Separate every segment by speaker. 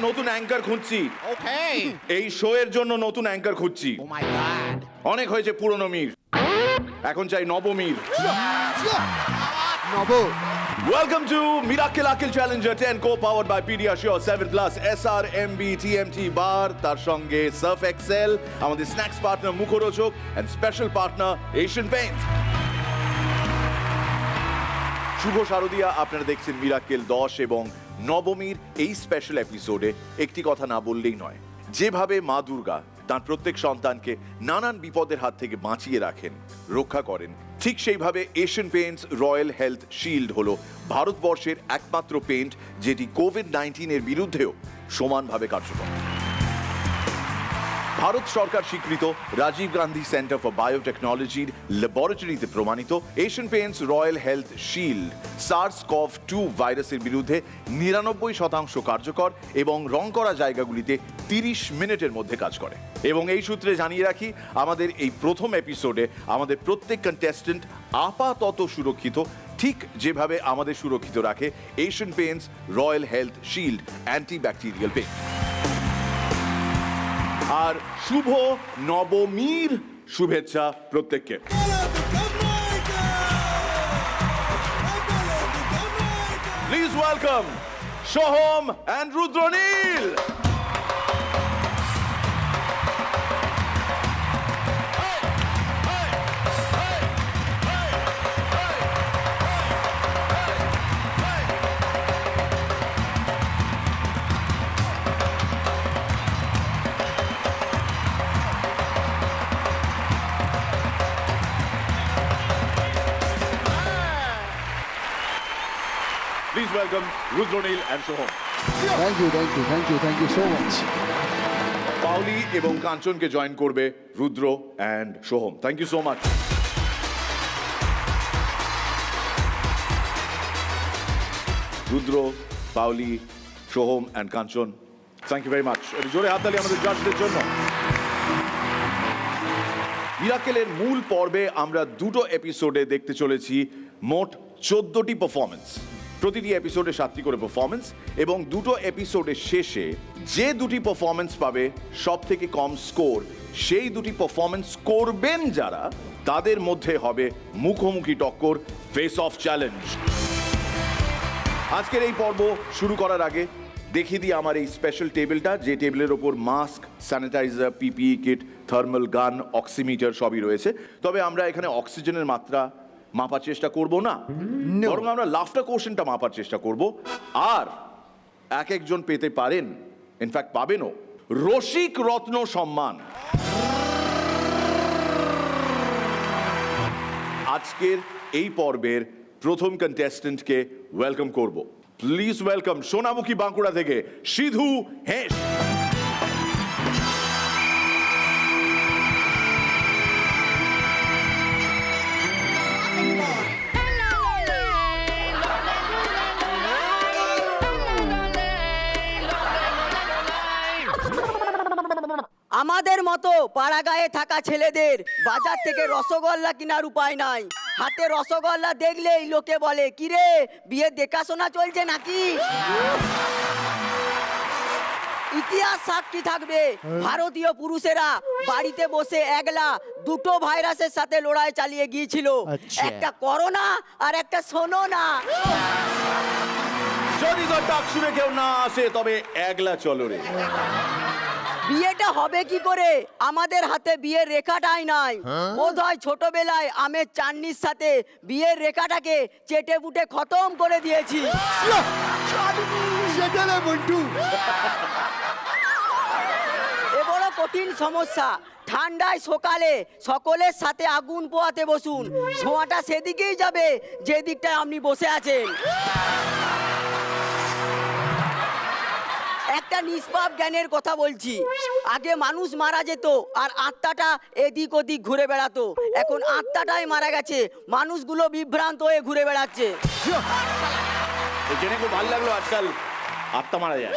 Speaker 1: নতুন অ্যাঙ্কার খুঁজছি।
Speaker 2: ওকে
Speaker 1: এই শো এর জন্য নতুন অ্যাঙ্কার খুঁজছি।
Speaker 2: ও মাই গড
Speaker 1: অনেক হয়েছে পুরনো মির, এখন চাই নবমীর।
Speaker 3: নব
Speaker 1: Welcome to Miracle Akil Challenger 10 co-powered by Pediasure 7 Plus SRMB TMT bar তার সঙ্গে Surf Excel আমাদের স্ন্যাক্স পার্টনার মুখরোচক and special partner Asian Paints। শুভ শারদিয়া, আপনারা দেখছেন মিরাকেল 10 এবং নবমীর এই স্পেশাল এপিসোডে একটি কথা না বললেই নয়। যেভাবে মা দুর্গা তার প্রত্যেক সন্তানকে নানান বিপদের হাত থেকে বাঁচিয়ে রাখেন, রক্ষা করেন, ঠিক সেইভাবে Asian Paints Royal Health shield হলো ভারতবর্ষের একমাত্র পেইন্ট যেটি কোভিড-19 বিরুদ্ধেও সমানভাবে কার্যকর। ভারত সরকার স্বীকৃত রাজীব গান্ধী সেন্টার ফর বায়োটেকনোলজির ল্যাবরেটরিতে প্রমাণিত Asian Paints Royal Health shield SARS-CoV-2 ভাইরাসের বিরুদ্ধে 99% কার্যকর এবং রং করা জায়গাগুলিতে 30 মিনিটের মধ্যে কাজ করে। এবং এই সূত্রে জানিয়ে রাখি, আমাদের এই প্রথম এপিসোডে আমাদের প্রত্যেক কন্টেস্টেন্ট আপাতত সুরক্ষিত, ঠিক যেভাবে আমাদের সুরক্ষিত রাখে Asian Paints Royal Health Shield antibacterial paint. আর শুভ নবমীর শুভেচ্ছা প্রত্যেককে। Please welcome Soham and Rudranil. Please welcome Rudronil and Soham.
Speaker 3: Thank you so much.
Speaker 1: Paoli এবং কাঞ্চনকে জয়েন করবে Rudra and Soham. Thank you so much. Rudra, Paoli, Soham and Kanchan, thank you very much. জোরে হাততালি আমাদের জাজদের জন্য। মিরাকেলের মূল পর্বে আমরা দুটো এপিসোডে দেখতে চলেছি মোট 14টি পারফরমেন্স। প্রতিটি এপিসোডে 7টি করে পারফরমেন্স এবং দুটো এপিসোডের শেষে যে দুটি পারফরমেন্স পাবে সব থেকে কম স্কোর, সেই দুটি পারফরমেন্স করবেন যারা, তাদের মধ্যে হবে মুখোমুখি টক্কর, ফেস অফ চ্যালেঞ্জ। আজকের এই পর্ব শুরু করার আগে দেখিয়ে দিই আমার এই স্পেশাল টেবিলটা, যে টেবিলের ওপর mask, sanitizer, PPE kit, thermal gun, oximeter সবই রয়েছে। তবে আমরা এখানে অক্সিজেনের মাত্রা মাপার চেষ্টা করব না, বরং আমরা লাফটার কোশেন্টটা মাপার চেষ্টা করব। আর এক একজন পেতে পারেন, ইনফ্যাক্ট পাবেনও, রসিক রত্ন সম্মান। আজকের এই পর্বের প্রথম কন্টেস্টেন্টকে ওয়েলকাম করব। প্লিজ ওয়েলকাম সোনামুখী বাঁকুড়া থেকে সিধু হেস।
Speaker 4: আমাদের মতো পাড়াগাঁয়ে থাকা ছেলেদের বাজার থেকে রসগোল্লা কেনার উপায় নাই। হাতে রসগোল্লা দেখলেই লোকে বলে, কিরে বিয়ের দেখাশোনা চলছে নাকি? ইতিহাস সাক্ষী থাকবে, ভারতীয় পুরুষেরা বাড়িতে বসে একলা দুটো ভাইরাসের সাথে লড়াই চালিয়ে গিয়েছিল, একটা করোনা আর একটা শোনো না।
Speaker 1: যদি তোর ডাক শুনে কেউ না আসে তবে একলা চলো রে।
Speaker 4: বিয়েটা হবে কি করে? আমাদের হাতে বিয়ের রেখাটাই নাই। বোধহয় ছোটবেলায় আমের চাটনির সাথে বিয়ের রেখাটাকে চেটে বুটে খতম করে দিয়েছি। এ বড় কঠিন সমস্যা। ঠান্ডায় সকালে সকলের সাথে আগুন পোয়াতে বসুন, ছোঁয়াটা সেদিকেই যাবে যে দিকটায় আপনি বসে আছেন। একটা নিষ্পাপ জ্ঞানের কথা বলছি। আগে মানুষ মারা যেত আর আত্মাটা এদিক ওদিক ঘুরে বেড়াতো, এখন আত্মাটাই মারা গেছে, মানুষগুলো বিভ্রান্ত হয়ে ঘুরে বেড়াচ্ছে।
Speaker 1: জেনে খুব ভালো লাগলো, আজকাল আত্মা মারা যায়।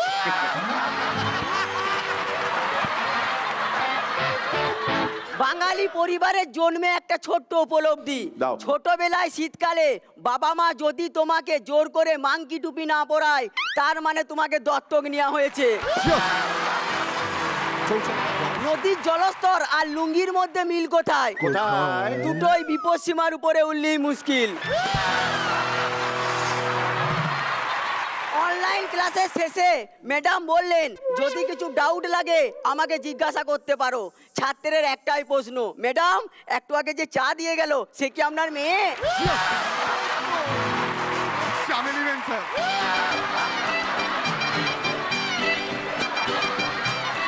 Speaker 4: বাঙালি পরিবারের জন্মে একটা ছোট্ট উপলব্ধি।
Speaker 1: দাও।
Speaker 4: ছোটবেলায় শীতকালে বাবা মা যদি তোমাকে জোর করে মাংকি টুপি না পরায়, তার মানে তোমাকে দত্তক নেওয়া হয়েছে। নদীর জলস্তর আর লুঙ্গির মধ্যে মিল কোথায়?
Speaker 1: কোথায়?
Speaker 4: দুটোই বিপদসীমার উপরে উঠলেই মুশকিল। অনলাইন ক্লাসের শেষে ম্যাডাম বললেন, যদি কিছু ডাউট লাগে আমাকে জিজ্ঞাসা করতে পারো। ছাত্রের একটাই প্রশ্ন, ম্যাডাম একটু আগে যে চা দিয়ে গেল সে কি আপনার মেয়ে?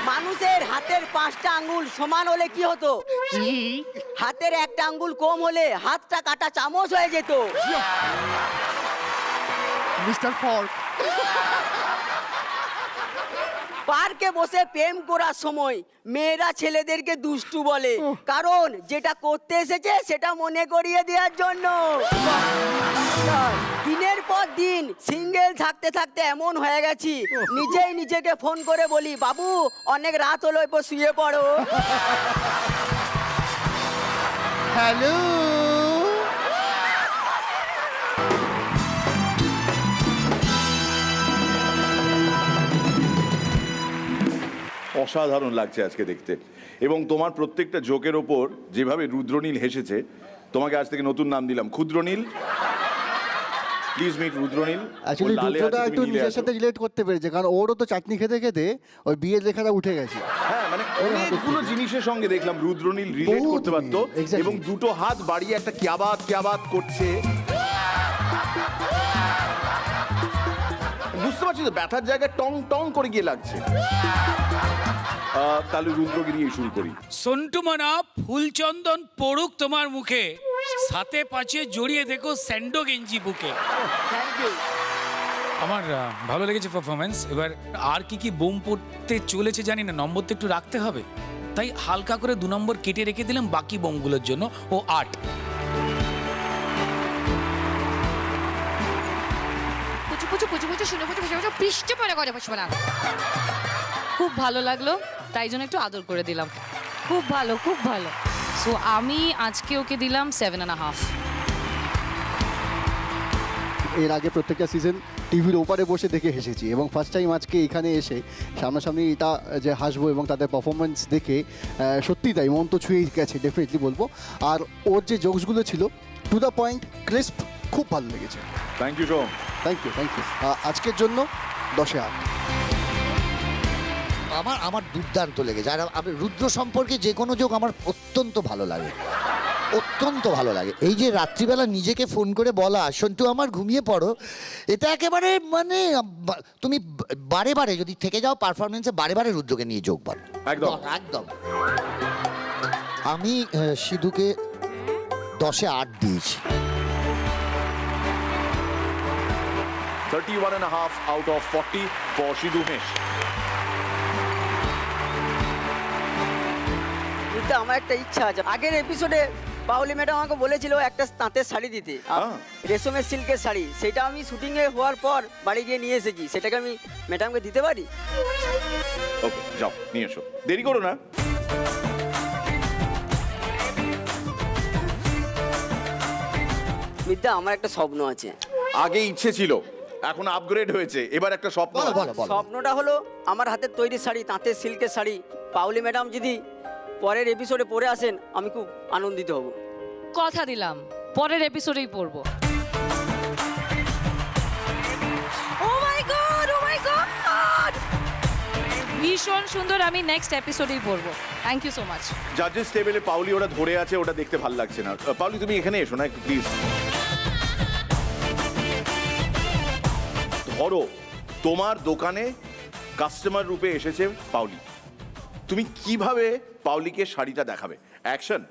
Speaker 4: মানুষের হাতের 5টা আঙ্গুল সমান হলে কি হতো? হাতের একটা আঙ্গুল কম হলে হাতটা কাটা চামচ হয়ে যেত।
Speaker 3: Mister fork.
Speaker 4: পার্কে বসে প্রেম করার সময় মেয়েরা ছেলেদেরকে দুষ্টু বলে, কারণ যেটা করতে এসেছে সেটা মনে করিয়ে দেওয়ার জন্য। দিনের পর দিন সিঙ্গেল থাকতে থাকতে এমন হয়ে গেছি, নিজেই নিজেকে ফোন করে বলি, বাবু অনেক রাত হলো, এরপর শুয়ে পড়ো।
Speaker 3: হ্যালো।
Speaker 1: অসাধারণ লাগছে আজকে দেখতে, এবং তোমার প্রত্যেকটা জোকের ওপর যেভাবে রুদ্রনীল হেসেছে, তোমাকে আজ থেকে নতুন নাম দিলাম Khudranil. Please meet Rudranil.
Speaker 3: Actually দুটোটা একটু নিজের সাথে রিলেট করতে পেরেছে, কারণ ওরও তো চাটনি খেতে খেতে ওই বিয়ের লেখাটা উঠে গেছে।
Speaker 1: হ্যাঁ, মানে অনেকগুলো জিনিসের সঙ্গে দেখলাম রুদ্রনীল রিলেট
Speaker 3: বহুত
Speaker 1: করতে পারতো,
Speaker 3: মিল, exactly.
Speaker 1: এবং দুটো হাত বাড়িয়ে একটা ক্যাবাত করছে। বুঝতে পারছি তো ব্যথার জায়গায় টং টং করে গিয়ে লাগছে। তাহলে রুদ্রগিরি শুরু করি।
Speaker 2: সন্টু মানা ফুলচন্দন পড়ুক তোমার মুখে, সাথে পাঁচে জড়িয়ে দেখো স্যান্ডো গেঞ্জি বুকে। আমার ভালো লেগেছে পারফরমেন্স। এবার আর কি বোম পড়তে চলেছে জানি না, নম্বর তো একটু রাখতে হবে, তাই হালকা করে 2 নম্বর কেটে রেখে দিলাম বাকি বোমগুলোর জন্য। ও 8।
Speaker 5: পুচু পুচু পুচু পুচু শুনে পুচু পুচু পুচু পৃষ্ঠ পরে করে পুষ্পনা। খুব ভালো লাগলো, তাই জন্য একটু আদর করে দিলাম। খুব ভালো, খুব ভালো। সো আমি আজকে ওকে দিলাম 7.5।
Speaker 3: এর আগে প্রত্যেকটা সিজন টিভির ওপারে বসে দেখে হেসেছি, এবং ফার্স্ট টাইম আজকে এখানে এসে সামনাসামনি এটা যে হাসবো এবং তাদের পারফরমেন্স দেখে সত্যি তাই মন তো ছুঁয়ে গেছে, ডেফিনেটলি বলবো। আর ওর যে জোকসগুলো ছিল টু দ্য পয়েন্ট, ক্রিস্প, খুব ভালো লেগেছে।
Speaker 1: Thank you Som.
Speaker 3: Thank you, thank you. আজকের জন্য 10-এ 8।
Speaker 6: আমার দুর্দান্ত লেগেছে। আর আমি রুদ্র সম্পর্কে যে কোনো যোগ আমার অত্যন্ত ভালো লাগে, অত্যন্ত ভালো লাগে। এই যে রাত্রিবেলা নিজেকে ফোন করে বলা, সন্টু আমার ঘুমিয়ে পড়ো, এটা একেবারে মানে তুমি বারে বারে যদি থেকে যাও পারফরমেন্সে, বারে বারে রুদ্রকে নিয়ে যোগ বল।
Speaker 1: একদম
Speaker 6: একদম। আমি সিধুকে 10-এ 8 দিয়েছি।
Speaker 1: 31.5 out of 40 for Sidhu Mesh.
Speaker 4: আমার একটা ইচ্ছা আছে, আগের এপিসোডে পাউলি ম্যাডাম আমাকে বলেছিল একটা তাঁতের শাড়ি দিতে, রেশমের সিল্কের শাড়ি, সেটা আমি শুটিং এ হওয়ার পর বাড়ি গিয়ে নিয়ে এসেছি, সেটাকে আমি ম্যাডামকে দিতে পারি?
Speaker 1: ওকে, যাও নিয়ে এসো, দেরি করো না।
Speaker 4: বিদ্যা, আমার একটা স্বপ্ন আছে।
Speaker 1: আগে ইচ্ছে ছিল, এখন আপগ্রেড হয়েছে, এবার একটা স্বপ্ন।
Speaker 6: বলো বলো বলো।
Speaker 4: স্বপ্নটা হলো আমার হাতের তৈরি শাড়ি, তাঁতের সিল্কের শাড়ি, পাউলি ম্যাডাম যদি পরের এপিসোডে পরে আসেন আমি খুব আনন্দিত হব।
Speaker 5: কথা দিলাম পরের এপিসোডেই পড়বো। ও মাই গড, ও মাই গড, ভীষণ সুন্দর। আমি নেক্সট এপিসোডেই পড়বো। Thank you so much.
Speaker 1: জাজেস টেবিলে পাউলি ওরা ধরে আছে, ওটা দেখতে ভালো লাগছে না। পাউলি তুমি এখানে এসো না একটু প্লিজ। ধরো তোমার দোকানে কাস্টমার রূপে এসেছে পাউলি, তুমি কিভাবে পাউলিকে শাড়িটা দেখাবে? অ্যাকশন।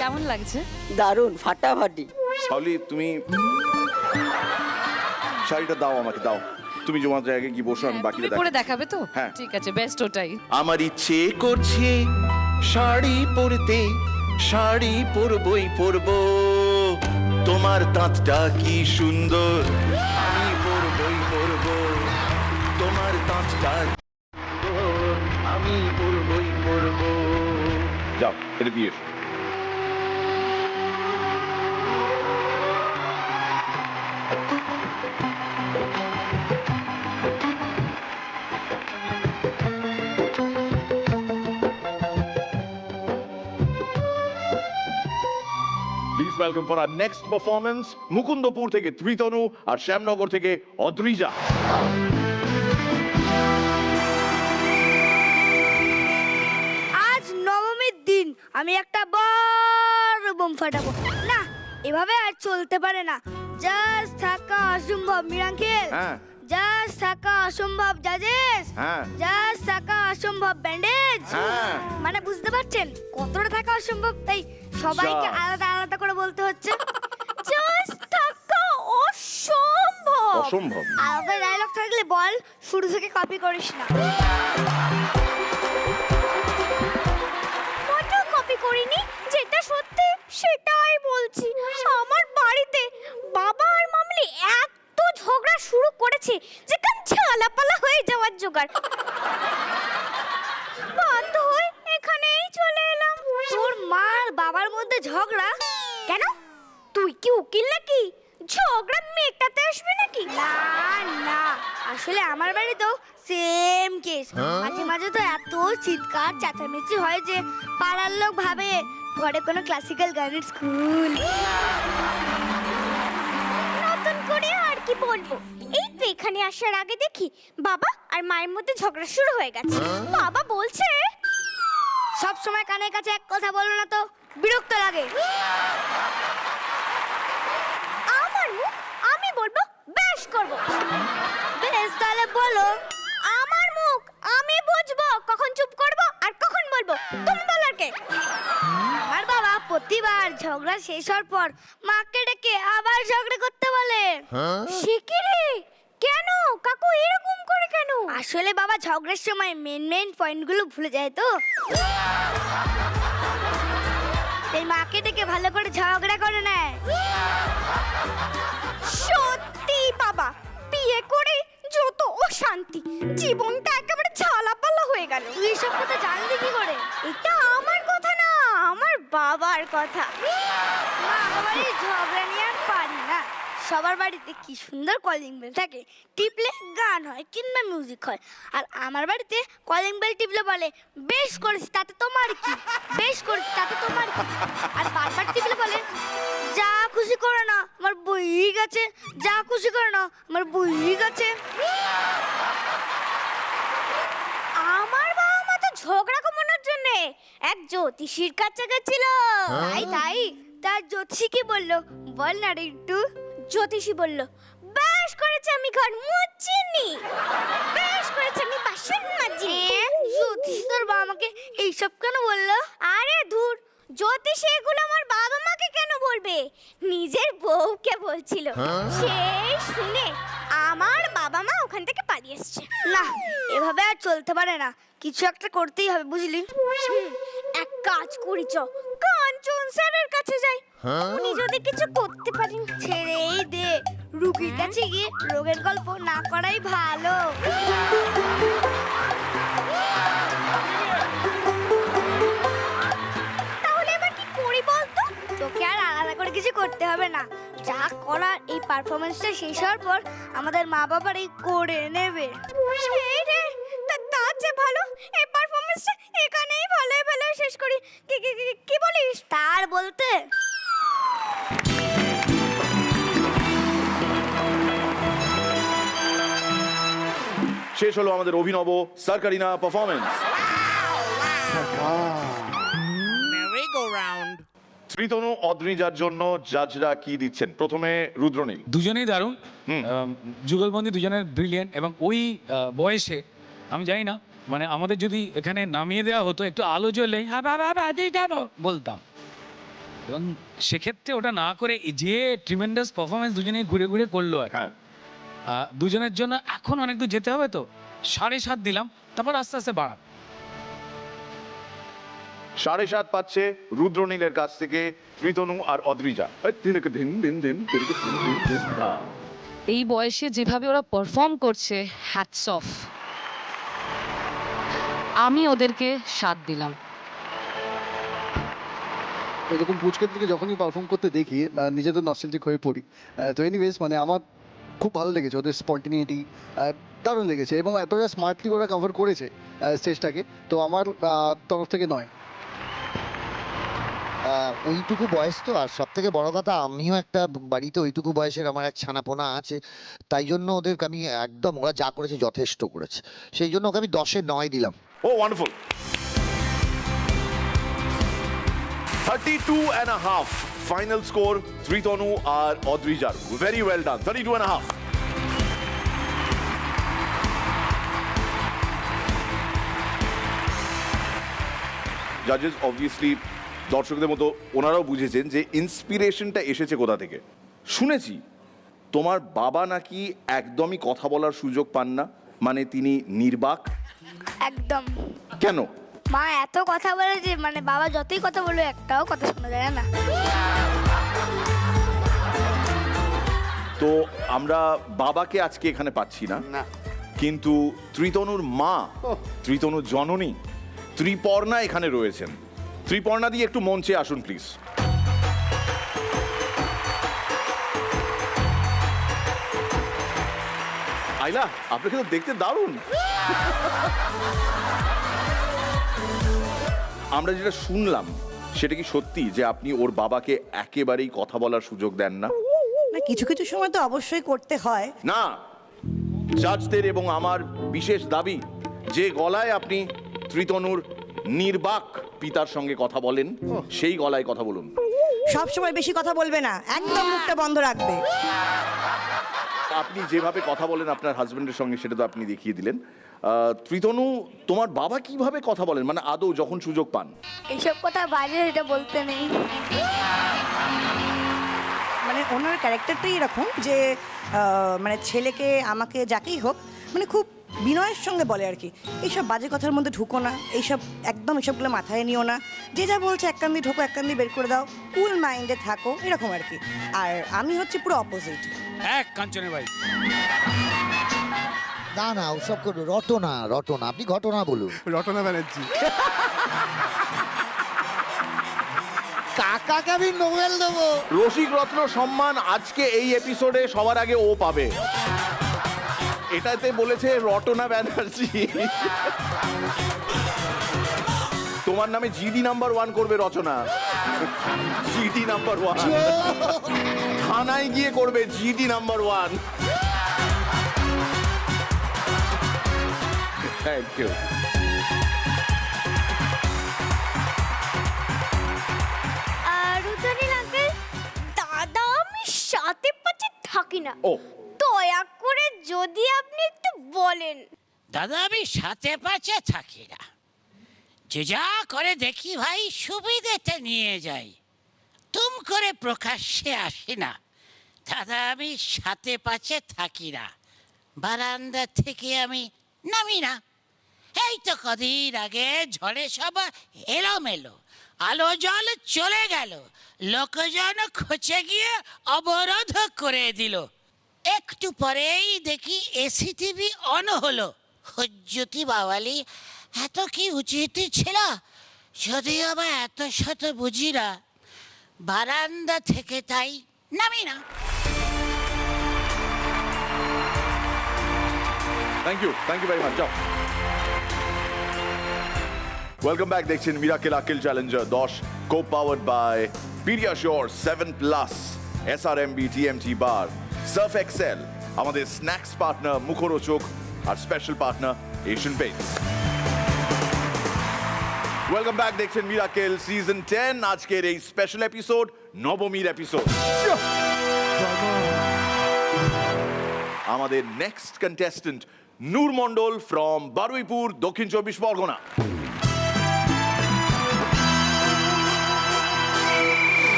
Speaker 5: কেমন লাগছে?
Speaker 4: দারুণ, ফাটাফাটি।
Speaker 1: পাউলি তুমি শাড়িটা দাও, আমাকে দাও। তুমি জমা জায়গায় কি বসো, আমি বাকিটা
Speaker 5: তুমি পরে
Speaker 1: দেখাবো।
Speaker 5: দেখাবে তো?
Speaker 1: হ্যাঁ।
Speaker 5: ঠিক আছে, বেস্ট ওটাই।
Speaker 1: আমার ইচ্ছে করছে শাড়ি পরতে, শাড়ি পরবই পরবো, তোমার তাঁতটা কি সুন্দর, আমি পরবই পরবো, তোমার তাঁতটা
Speaker 7: আমি পড়বই পড়ব।
Speaker 1: যাও এটা দিয়ে এসো। Please welcome for our next performance Mukundapur থেকে ত্রিতনু আর শ্যামনগর থেকে অদ্রিজা।
Speaker 8: আজ নবমীর দিন আমি একটা বড় বোম ফাটাবো না, এভাবে আর চলতে পারে না। জাস্ট থাকা অসম্ভব মিরাঙ্কেল,
Speaker 1: হ্যাঁ
Speaker 8: জাস্ট থাকা অসম্ভব জাজেস,
Speaker 1: হ্যাঁ
Speaker 8: জাস্ট থাকা অসম্ভব ব্যান্ডেজ।
Speaker 1: হ্যাঁ
Speaker 8: মানে বুঝতে পারছেন কতটা থাকা অসম্ভব, তাই সবাইকে
Speaker 1: যা।
Speaker 8: আলাদা আলাদা করে বলতে হচ্ছে জাস্ট থাকা অসম্ভব।
Speaker 1: অসম্ভব।
Speaker 8: আলাদা ডায়লগ থাকলে বল, শুরু থেকে কপি করিস না। মোটেও কপি করিনি, যেটা সত্যি সেটাই বলছি। আমার বাড়িতে বাবা আর মামলি এত ঝগড়া শুরু করেছে যে কান ঝালাপালা হয়ে যাওয়ার জোগাড়। বাধ্য হয়ে এখানেই চলে এলাম। তোর মা আর বাবার মধ্যে ঝগড়া কেন? তুই কি উকিল নাকি? ঝগড়া মেটাতে আসবে নাকি? না না, আসলে আমার বাড়িতেও সেম কেস। মাঝে মাঝে তো এত চিৎকার চেঁচামেচি হয় যে পাড়ার লোক ভাবে ঘরে কোনো ক্লাসিক্যাল গানের স্কুল। নতুন করে আর কি বলবো, এই তো এখানে আসার আগে দেখি বাবা আর মায়ের মধ্যে ঝগড়া শুরু হয়ে গেছে। বাবা বলছে সব সময় কানের কাছে এক কথা বলো না তো, বিরক্ত লাগে। আমার মুখ আমি বলবো, বেশ করব। বেশ তাহলে বলো। আমার মুখ আমি বুঝবো কখন চুপ করব আর কখন বলবো, তুমি বলার কে? আমার বাবা প্রতিবার ঝগড়া শেষ হওয়ার পর মাকে ডেকে আবার ঝগড়া করতে বলে। সে কি রে, কেন কাকু এরকম করে কেন? আসলে বাবা ঝগড়ার সময় মেন পয়েন্টগুলো ভুলে যায় তো, এই মাকে ডেকে ভালো করে ঝগড়া করে নেয়। সত্যি বাবা, বিয়ে করে যত অশান্তি, জীবনটা একেবারে ঝালাপালা হয়ে গেল। তুই এসব কথা জানলি কি করে? এটা আমার কথা না, আমার বাবার কথা। মা বাবারই ঝগড়া নিয়ে আর পারি না। সবার বাড়িতে কি সুন্দর কলিং বেল থাকে, টিপলে গান হয় কিংবা মিউজিক হয়। আর আমার বাড়িতে কলিং বেল টিপলে বলে বেশ করেছি তাতে তোমার কি, বেশ করেছি তাতে তোমার কি। আর বারবার টিপলে বলে যা খুশি করো না আমার বই গেছে, যা খুশি করো না আমার বই গেছে। আমার বাবা মা তো ঝগড়া কমানোর জন্য এক জ্যোতিষীর কাছে গেছিল। তাই তার জ্যোতিষী কি বললো বল না রে একটু? জ্যোতিষী বলল বেশ করেছে আমি ঘর মুছিনি, বেশ করেছে আমি বাসন মাজিনি। জ্যোতিষী তোর বাবা মাকে এইসব কেন বললো? আরে ধুর, জ্যোতিষী এগুলো আমার বাবা মাকে কেন বলবে, নিজের বউকে বলছিল। সেই শুনে আমার বাবা মা ওখান থেকে পালিয়ে এসছে। না, এভাবে আর চলতে পারে না, কিছু একটা করতেই হবে বুঝলি। এক কাজ করি, চ কাঞ্চন স্যারের কাছে যাই, উনি যদি কিছু করতে পারেন। ছেড়েই দে, রুগীর কাছে গিয়ে রোগের গল্প না করাই ভালো। তাহলে এবার কি করি বলতো? তোকে আর আলাদা করে কিছু করতে হবে না, যা করার এই পারফরমেন্সটা শেষ হওয়ার পর আমাদের মা বাবারই করে নেবে। এই রে, তার চেয়ে ভালো এই পারফরমেন্সটা এখানেই ভালো শেষ করি। কি বলিস? তার বলতে
Speaker 1: শেষ হলো আমাদের অভিনব সার্কারিনা পারফরমেন্স। ত্রিতনু অদ্রিজার জন্য জাজরা কি দিচ্ছেন? প্রথমে রুদ্রনীল।
Speaker 2: দুজনেই দারুণ, যুগলবন্দি দুজনের ব্রিলিয়েন্ট। এবং ওই বয়সে আমি জানি না, মানে আমাদের যদি এখানে নামিয়ে দেওয়া হতো একটু আলো জ্বলে বলতাম, এবং সেক্ষেত্রে ওটা না করে যে ট্রিমেন্ডাস পারফরমেন্স দুজনেই ঘুরে ঘুরে করলো। আর
Speaker 1: হ্যাঁ,
Speaker 2: দুজনের জন্য এখন অনেক দূর যেতে হবে, তো 7.5 দিলাম, তারপর আস্তে আস্তে বাড়াবো।
Speaker 1: 7.5 পাচ্ছে রুদ্রনীলের কাছ থেকে ত্রিতনু আর অদ্রিজা।
Speaker 5: এই বয়সে যেভাবে ওরা পারফর্ম করছে, হ্যাটস অফ। আমি ওদেরকে 7 দিলাম।
Speaker 3: এরকম পুচকের থেকে যখনই পারফর্ম করতে দেখি নিজে তো নস্টালজিক হয়ে পড়ি। তো এনিওয়েজ মানে আমার খুব ভালো লেগেছে ওদের স্পন্টিনিটি, দারুণ লেগেছে এবং এতটা স্মার্টলি ওরা কভার করেছে স্টেজটাকে, তো আমার তরফ থেকে 9।
Speaker 6: ওইটুকু বয়স তো, আর সব থেকে বড় কথা আমিও একটা বাড়িতে ওইটুকু বয়সের আমার এক ছানাপোনা আছে, তাই জন্য ওদেরকে আমি একদম, ওরা যা করেছে যথেষ্ট করেছে, সেই জন্য ওকে আমি 10-এ 9 দিলাম।
Speaker 1: ও ওয়ান্ডারফুল। 32.5 ফাইনাল স্কোর ত্রিতনু আর অদ্রিজার। Very well done. 32.5। জাজেস অবভিয়াসলি দর্শকদের মতো ওনারাও বুঝেছেন যে ইন্সপিরেশনটা এসেছে কোথা থেকে। শুনেছি তোমার বাবা নাকি একদমই কথা বলার সুযোগ পান না, মানে তিনি নির্বাক।
Speaker 8: একদম।
Speaker 1: কেন?
Speaker 8: মা এত কথা বলে যে মানে বাবা যতই কথা বলবে একটাও কথা শোনা যায় না।
Speaker 1: তো আমরা বাবাকে আজকে এখানে পাচ্ছি না,
Speaker 6: না,
Speaker 1: কিন্তু ত্রিতনুর মা, ত্রিতনুর জননী ত্রিপর্ণা এখানে রয়েছেন। ত্রিপর্ণা দিয়ে একটু মঞ্চে আসুন প্লিজ। আইলা, আপনাকে তো দেখতে দারুণ। আমরা যেটা শুনলাম সেটা কি সত্যি যে আপনি ওর বাবাকে একেবারেই কথা বলার সুযোগ দেন না?
Speaker 7: না, কিছু কিছু সময় তো অবশ্যই করতে হয়।
Speaker 1: না, জাজদের এবং আমার বিশেষ দাবি যে গলায় আপনি ত্রিতনুর নির্বাক পিতার সঙ্গে কথা বলেন সেই গলায় কথা বলুন।
Speaker 7: সব সময় বেশি কথা বলবে না, একদম মুখটা বন্ধ রাখবে।
Speaker 1: আপনি যেভাবে কথা বলেন আপনার হাজবেন্ডের সঙ্গে সেটা তো আপনি দেখিয়ে দিলেন। ত্রিতনু, তোমার বাবা কিভাবে কথা বলেন, মানে আদৌ যখন সুযোগ পান?
Speaker 8: এইসব কথা বাইরে এটা বলতে নেই।
Speaker 7: মানে ওনার ক্যারেক্টারটাই এরকম যে মানে ছেলেকে আমাকে যাকেই হোক মানে খুব বিনয়ের সঙ্গে বলে আর কি, এইসব বাজে কথার মধ্যে ঢুকো না, এইসব একদম এসবগুলো মাথায় নিও না, যে যা বলছে এক কান দিয়ে ঢোকো এক কান দিয়ে বের করে দাও, কুল মাইন্ডে থাকো, এরকম আর কি। আর আমি হচ্ছে পুরো অপোজিট।
Speaker 2: এক কাঞ্চনে ভাই।
Speaker 6: না না, ওসব করো। রটনা, রটনা, আপনি ঘটনা বলুন।
Speaker 3: রটনা ব্যানার্জি।
Speaker 6: কাকাকে আমি নোবেল দেবো।
Speaker 1: রসিক রত্ন সম্মান আজকে এই এপিসোডে সবার আগে ও পাবে। এটাতে বলেছে রটনা ব্যানার্জি। তোমার নামে জিডি নাম্বার 1 করবে রচনা। জিডি নাম্বার 1 থানায় গিয়ে করবে জিডি নাম্বার 1। Thank you.
Speaker 8: আর রুদ্রনীল আঙ্কেল, দাদা আমি সাথে পাচ্ছে থাকি না,
Speaker 1: ও
Speaker 8: দয়া করে যদি আপনি একটু বলেন।
Speaker 9: দাদা আমি সাথে পাশে থাকি না, যে যা করে দেখি ভাই সুবিধেতে নিয়ে যাই, তুম করে প্রকাশ্যে আসি না। দাদা আমি সাথে পাশে থাকি না, বারান্দা থেকে আমি নামি না। এই তো কদিন আগে ঝড়ে সব এলোমেলো, আলো জল চলে গেল, লোকজন খোঁচে গিয়ে অবরোধ করে দিল। একটু পরেই দেখি এসি টিভি অন হলো। হজ্জতি বাওয়ালি, এত কি উচিত ছিল? যদিও বা এত শত বুঝি না, বারান্দা থেকে তাই নামি না।
Speaker 1: Thank you very much. যাও। Welcome back. দেখছেন miracle Aqil challenger 10, co-powered by Pediasure 7+, SRMB TMT bar, Surf Excel, আমাদের স্ন্যাক্স পার্টনার মুখরোচক, আর special partner Asian Paints. Welcome back. দেখছেন মিরাকেল সিজন 10, আজকের এই স্পেশাল এপিসোড, নবমীর এপিসোড। আমাদের next contestant Noor Mondal from Baruipur, Dakshin 24 Pargana.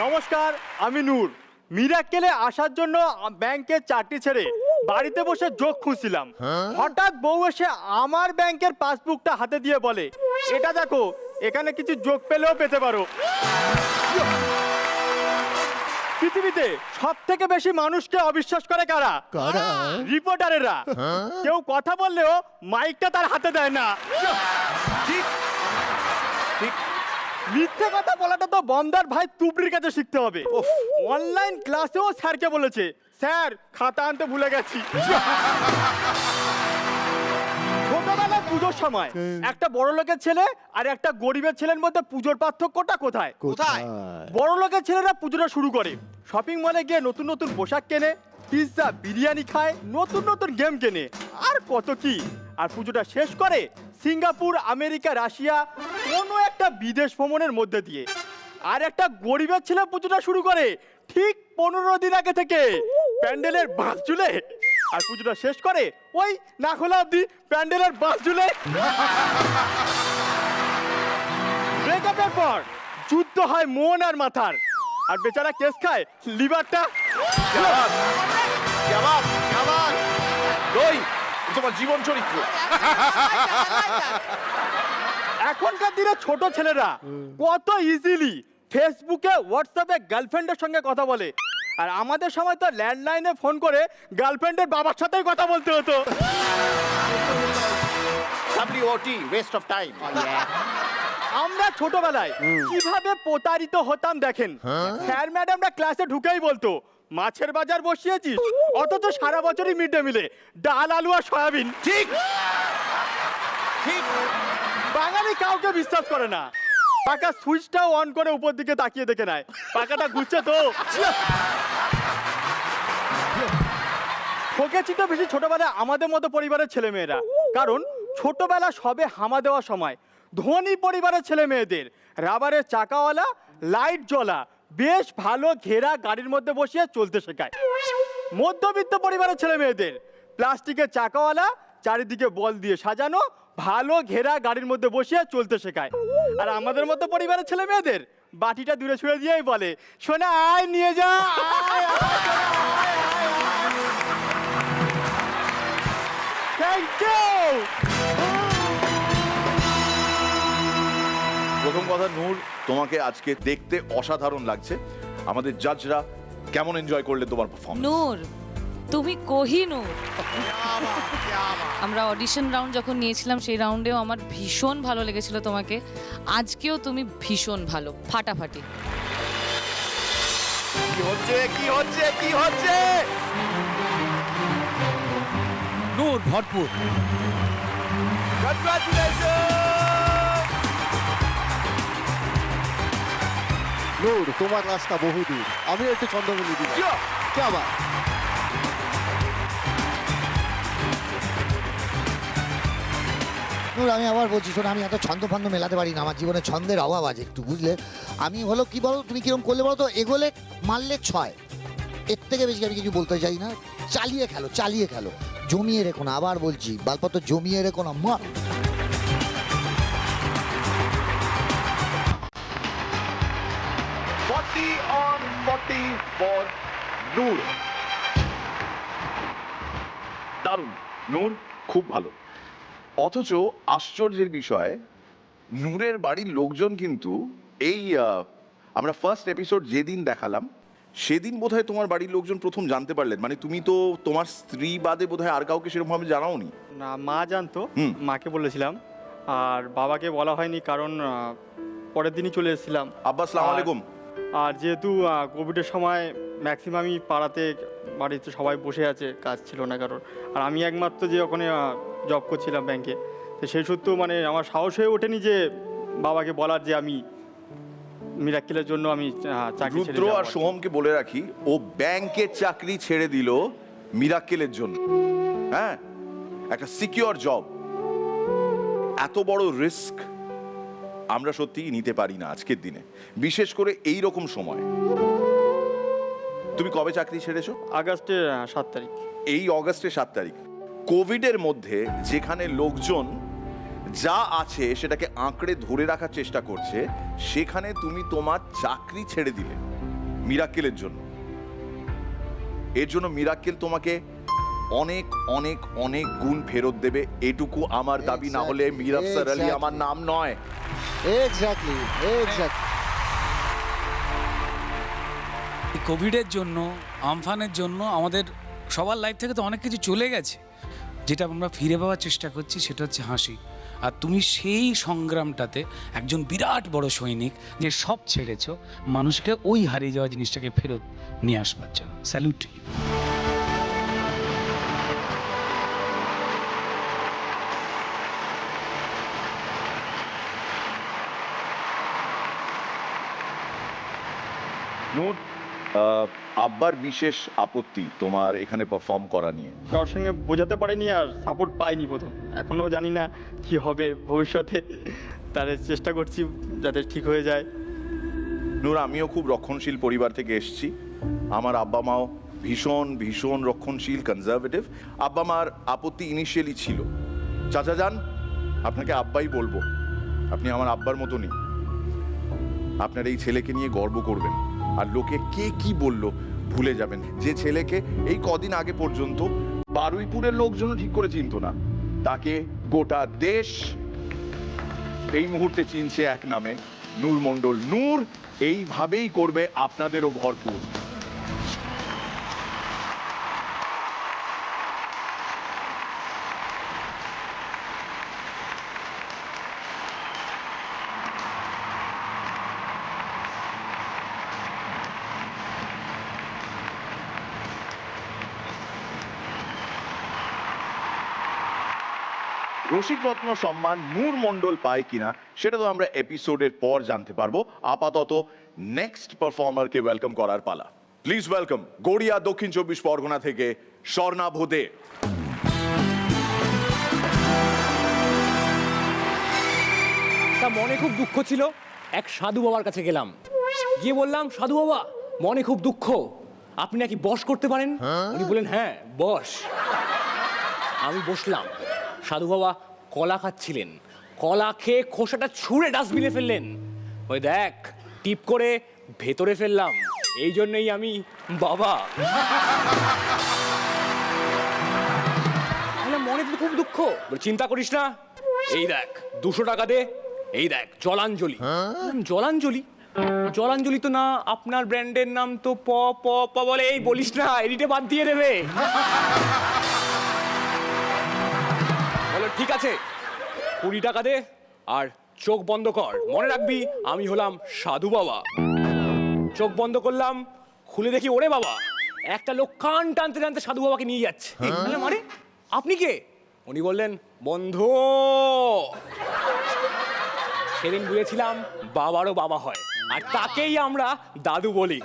Speaker 10: নমস্কার, আমি নূর। মিরাকেলে আসার জন্য ব্যাংকের চাকরি ছেড়ে বাড়িতে বসে যোগ খুঁজছিলাম। হঠাৎ বউ এসে আমার ব্যাংকের পাসবুকটা হাতে দিয়ে বলে, এটা দেখো, এখানে কিছু যোগ পেলেও পেতে পারো। পৃথিবীতে সব থেকে বেশি মানুষকে অবিশ্বাস করে কারা? রিপোর্টারেরা। কেউ কথা বললেও মাইকটা তার হাতে দেয় না।
Speaker 1: ঠিক ঠিক
Speaker 10: মিথ্যে কথা বলাটা তো বন্দার ভাই তুবড়ির কাছে শিখতে হবে। অনলাইন ক্লাসেও স্যারকে বলেছে, স্যার খাতা আনতে ভুলে গেছি। ছোটবেলায় পুজোর সময় একটা বড় লোকের ছেলে আর একটা গরিবের ছেলের মধ্যে পুজোর পার্থক্যটা কোথায়? বড় লোকের ছেলেরা পুজোটা শুরু করে শপিং মলে গিয়ে নতুন নতুন পোশাক কেনে, পিৎজা বিরিয়ানি খায়, নতুন নতুন গেম কেনে, আর কত কি। আর পুজোটা শেষ করে সিঙ্গাপুর, আমেরিকা, রাশিয়া কোনো একটা বিদেশ ভ্রমণের মধ্যে দিয়ে। আর একটা গরিবের ছেলে পুজোটা শুরু করে ঠিক 15 দিন আগে থেকে প্যান্ডেলের বাঁশ ঝুলে, আর পুজোটা শেষ করে ওই না খোলা অব্দি প্যান্ডেলের বাঁশ ঝুলে। ব্রেকআপের পর যুদ্ধ হয় মন আর মাথার, আর বেচারা কেস খায় লিভারটা।
Speaker 1: দই তোমার জীবন চরিত্র।
Speaker 10: এখনকার দিনে ছোট ছেলেরা কত ইজিলি ফেসবুকে, হোয়াটসঅ্যাপে গার্লফ্রেন্ডের সঙ্গে কথা বলে, আর আমাদের সময় তো ল্যান্ডলাইনে ফোন করে গার্লফ্রেন্ডের বাবার সাথেই কথা বলতে হতো।
Speaker 1: West of time.
Speaker 10: আমরা ছোটবেলায় কিভাবে প্রতারিত হতাম দেখেন। স্যার ম্যাডামরা ক্লাসে ঢুকেই বলতো, মাছের বাজার বসিয়েছিস, অথচ সারা বছরই মিড ডে মিলে ডাল, আলু আর সয়াবিন।
Speaker 1: ঠিক ঠিক
Speaker 10: বাঙালি কাউকে বিশ্বাস করে না। পাকা সুইচটাও অন করে উপর দিকে তাকিয়ে দেখে নেয় পাকাটা ঘুরছে তো। ঠকেছি তো বেশি ছোটবেলায় আমাদের মতো পরিবারের ছেলে মেয়েরা, কারণ ছোটবেলা সবে হামা দেওয়ার সময় ধনী পরিবারের ছেলে মেয়েদের রাবারের চাকাওয়ালা, লাইট জ্বলা, বেশ ভালো ঘেরা গাড়ির মধ্যে বসিয়ে চলতে শেখায়। মধ্যবিত্ত পরিবারের ছেলে মেয়েদের প্লাস্টিকের চাকাওয়ালা, চারিদিকে বল দিয়ে সাজানো, ভালো ঘেরা গাড়ির মধ্যে বসিয়ে চলতে শেখায়। আর আমাদের মতো পরিবারের ছেলে মেয়েদের বাটিটা দূরে ছুঁড়ে দিয়েই বলে, সোনা আয় নিয়ে যা। Thank you.
Speaker 1: প্রথম কথা নূর, তোমাকে আজকে দেখতে অসাধারণ লাগছে। আমাদের জাজরা কেমন এনজয় করলে তোমার পারফরম্যান্স?
Speaker 5: নূর, তুমি কোহিনূর। আমরা অডিশন রাউন্ড যখন নিয়েছিলাম সেই রাউন্ডেও আমার ভীষণ ভালো লেগেছিল তোমাকে। আজকেও তুমি ভীষণ ভালো, ফাটাফাটি।
Speaker 1: কি হচ্ছে কি হচ্ছে কি হচ্ছে?
Speaker 2: নূর ভরপুর।
Speaker 3: নূর, তোমার রাস্তা বহুদূর, আমি একটু চন্দ্রমণি দিই। কে আবার?
Speaker 6: নূর, আমি আবার বলছি, শোনো, আমি এত ছন্দ ফন্দ মেলাতে পারি না, আমার জীবনে ছন্দের অভাব আছে একটু, বুঝলে। আমি হলো কি বলো, তুমি কিরকম করলে বলো তো, এগোলে মারলে 6, এর থেকে বেশি আমি কিছু বলতে চাই না। চালিয়ে খেলো, চালিয়ে খেলো, জমিয়ে রেখো না। আবার বলছি, বালপত্র জমিয়ে রেখো না, মার।
Speaker 1: নূর দারুণ, নূর খুব ভালো। অথচ আশ্চর্যের বিষয়, নূরের বাড়ির লোকজন কিন্তু এই আমরা ফার্স্ট এপিসোড যেদিন দেখালাম সেদিন বোধহয় তোমার বাড়ির লোকজন প্রথম জানতে পারলেন। মানে তুমি তো তোমার স্ত্রী বাদে বোধহয় আর কাউকে সেরকম ভাবে জানাওনি।
Speaker 10: না, মা জানতো, মাকে বলেছিলাম, আর বাবাকে বলা হয়নি, কারণ পরের দিনই চলে এসেছিলাম।
Speaker 1: আব্বা আসসালামু আলাইকুম।
Speaker 10: আর যেহেতু কোভিডের সময় ম্যাক্সিমামই পাড়াতে, বাড়িতে সবাই বসে আছে, কাজ ছিল না কারোর, আর আমি একমাত্র যে ওখানে জব করছিলাম ব্যাংকে, তো সেই সূত্র মানে আমার সাহস হয়ে ওঠেনি যে বাবাকে বলার যে আমি মিরাক্কেলের জন্য আমি চাকরি ছেড়ে
Speaker 1: রুদ্র
Speaker 10: যাবো।
Speaker 1: আর সোহমকে বলে রাখি, ও ব্যাংকের চাকরি ছেড়ে দিল মিরাক্কেলের জন্য। হ্যাঁ, একটা সিকিউর জব। এত বড় রিস্ক আমরা সত্যিই নিতে পারি না আজকের দিনে, বিশেষ করে এই রকম সময়। তুমি কবে চাকরি ছেড়েছো?
Speaker 10: আগস্টের 7 তারিখ।
Speaker 1: এই অগস্টের 7 তারিখ। কোভিডের মধ্যে যেখানে লোকজন যা আছে সেটাকে আঁকড়ে ধরে রাখার চেষ্টা করছে, সেখানে তুমি তোমার চাকরি ছেড়ে দিলে মিরাক্কেলের জন্য। এর জন্য মিরাক্কেল তোমাকে অনেক অনেক অনেক গুণ ফেরত দেবে, এটুকু আমার দাবি। না হলে মীর আফসার আলী আমার নাম নয়।
Speaker 3: Exactly, exactly.
Speaker 2: কোভিডের জন্য, আমফানের জন্য আমাদের সবার লাইফ থেকে তো অনেক কিছু চলে গেছে, যেটা আমরা ফিরে পাওয়ার চেষ্টা করছি সেটা হচ্ছে হাসি। আর তুমি সেই সংগ্রামটাতে একজন বিরাট বড় সৈনিক, যে সব ছেড়েছো মানুষকে ওই হারিয়ে যাওয়া জিনিসটাকে ফেরত নিয়ে আসবার জন্য। Salute to you.
Speaker 1: নূর, আব্বার বিশেষ আপত্তি তোমার এখানে পারফর্ম করা নিয়ে।
Speaker 10: কারোর সঙ্গে বোঝাতে পারিনি আর সাপোর্ট পাইনি প্রথম, এখনও জানি না কি হবে ভবিষ্যতে, তাদের চেষ্টা করছি যাতে ঠিক হয়ে যায়।
Speaker 1: নূর, আমিও খুব রক্ষণশীল পরিবার থেকে এসেছি। আমার আব্বা মাও ভীষণ ভীষণ রক্ষণশীল, কনজারভেটিভ। আব্বা মার আপত্তি ইনিশিয়ালি ছিল। চাচা যান, আপনাকে আব্বাই বলবো, আপনি আমার আব্বার মতনই। আপনার এই ছেলেকে নিয়ে গর্ব করবেন, আর লোকে কে কি বলল ভুলে যাবেন। যে ছেলেকে এই কদিন আগে পর্যন্ত বারুইপুরের লোকজন ঠিক করে চিনতো না, তাকে গোটা দেশ এই মুহূর্তে চিনছে এক নামে, নূর মণ্ডল। নূর এইভাবেই করবে আপনাদেরও ভরপুর। রসিকরত্ন সম্মান নূর মণ্ডল পায় কিনা সেটা তো আমরা এপিসোডের পর জানতে পারবো। আপাতত নেক্সট পারফর্মারকে ওয়েলকাম করার পালা। প্লিজ ওয়েলকাম গড়িয়া, দক্ষিণ 24 পরগনা থেকে স্বর্ণাভ দে।
Speaker 11: তা মনে খুব দুঃখ ছিল, এক সাধু বাবার কাছে গেলাম, গিয়ে বললাম, সাধু বাবা মনে খুব দুঃখ, আপনি নাকি বশ করতে পারেন? উনি বলেন, হ্যাঁ বশ। আমি বসলাম, সাধু বাবা কলা খাচ্ছিলেন, কলা খেয়ে খোসাটা ছুঁড়ে ডাস্টবিনে ফেললেন। ওই দেখ, টিপ করে ভেতরে ফেললাম, এই জন্যই আমি বাবা। মনে তো খুব দুঃখ, চিন্তা করিস না, এই দেখ 200 টাকা দে, এই দেখ জলাঞ্জলি। জলাঞ্জলি? জলাঞ্জলি তো না, আপনার ব্র্যান্ডের নাম তো প প প বলে, এই বলিস না, এডিটে বাদ দিয়ে দেবে। বলো ঠিক আছে, 20 টাকা দে আর চোখ বন্ধ কর, মনে রাখবি আমি হলাম সাধু বাবা। চোখ বন্ধ করলাম, খুলে দেখি ওরে বাবা, একটা লোক কান টানতে টানতে সাধু বাবাকে নিয়ে যাচ্ছে। মানে আপনি কে? উনি বললেন, বন্ধু। সেদিন বুঝেছিলাম বাবারও বাবা হয়, আর তাকেই আমরা দাদু বলি।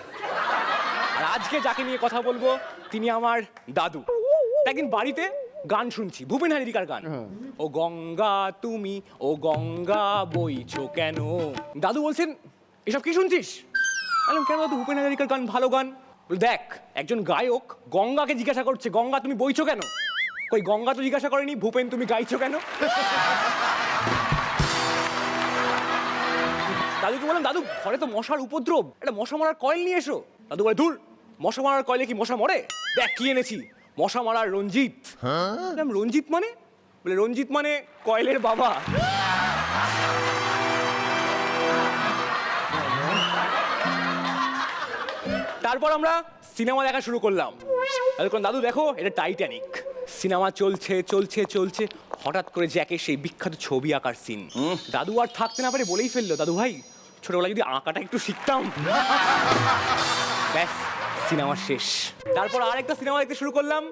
Speaker 11: আর আজকে যাকে নিয়ে কথা বলবো তিনি আমার দাদু। একদিন বাড়িতে গান শুনছি, ভূপেন হাজারিকার গান, ও গঙ্গা তুমি ও গঙ্গা বইছো কেন। দাদু বলছেন, এসব কি শুনছিস? বললাম, কেন দাদু, ভূপেন হাজারিকার গান ভালো গান। দেখ, একজন গায়ক গঙ্গাকে জিজ্ঞাসা করছে, গঙ্গা তুমি বইছো কেন? কই, গঙ্গা তো জিজ্ঞাসা করেনি, ভূপেন তুমি গাইছো কেন? দাদুকে বললাম, দাদু ঘরে তো মশার উপদ্রব, একটা মশা মারার কয়েল নিয়ে এসো। দাদু বলে, ধুর, মশা মারার কয়েলে কি মশা মরে? দেখ কি এনেছি, মশা মারার রঞ্জিত। রঞ্জিত মানে? বলে, রঞ্জিত মানে কয়েলের বাবা। তারপর আমরা সিনেমা দেখা শুরু করলাম। দাদু দেখো, এটা টাইটানিক। সিনেমা চলছে চলছে চলছে, হঠাৎ করে জ্যাকের সেই বিখ্যাত ছবি আঁকার সিন। দাদু আর থাকতে না পারে বলেই ফেললো, দাদু ভাই ছোটবেলায় যদি আঁকাটা একটু শিখতাম। ব্যাস, সিনেমা শেষ। তারপর আরেকটা সিনেমা দেখতে শুরু করলাম,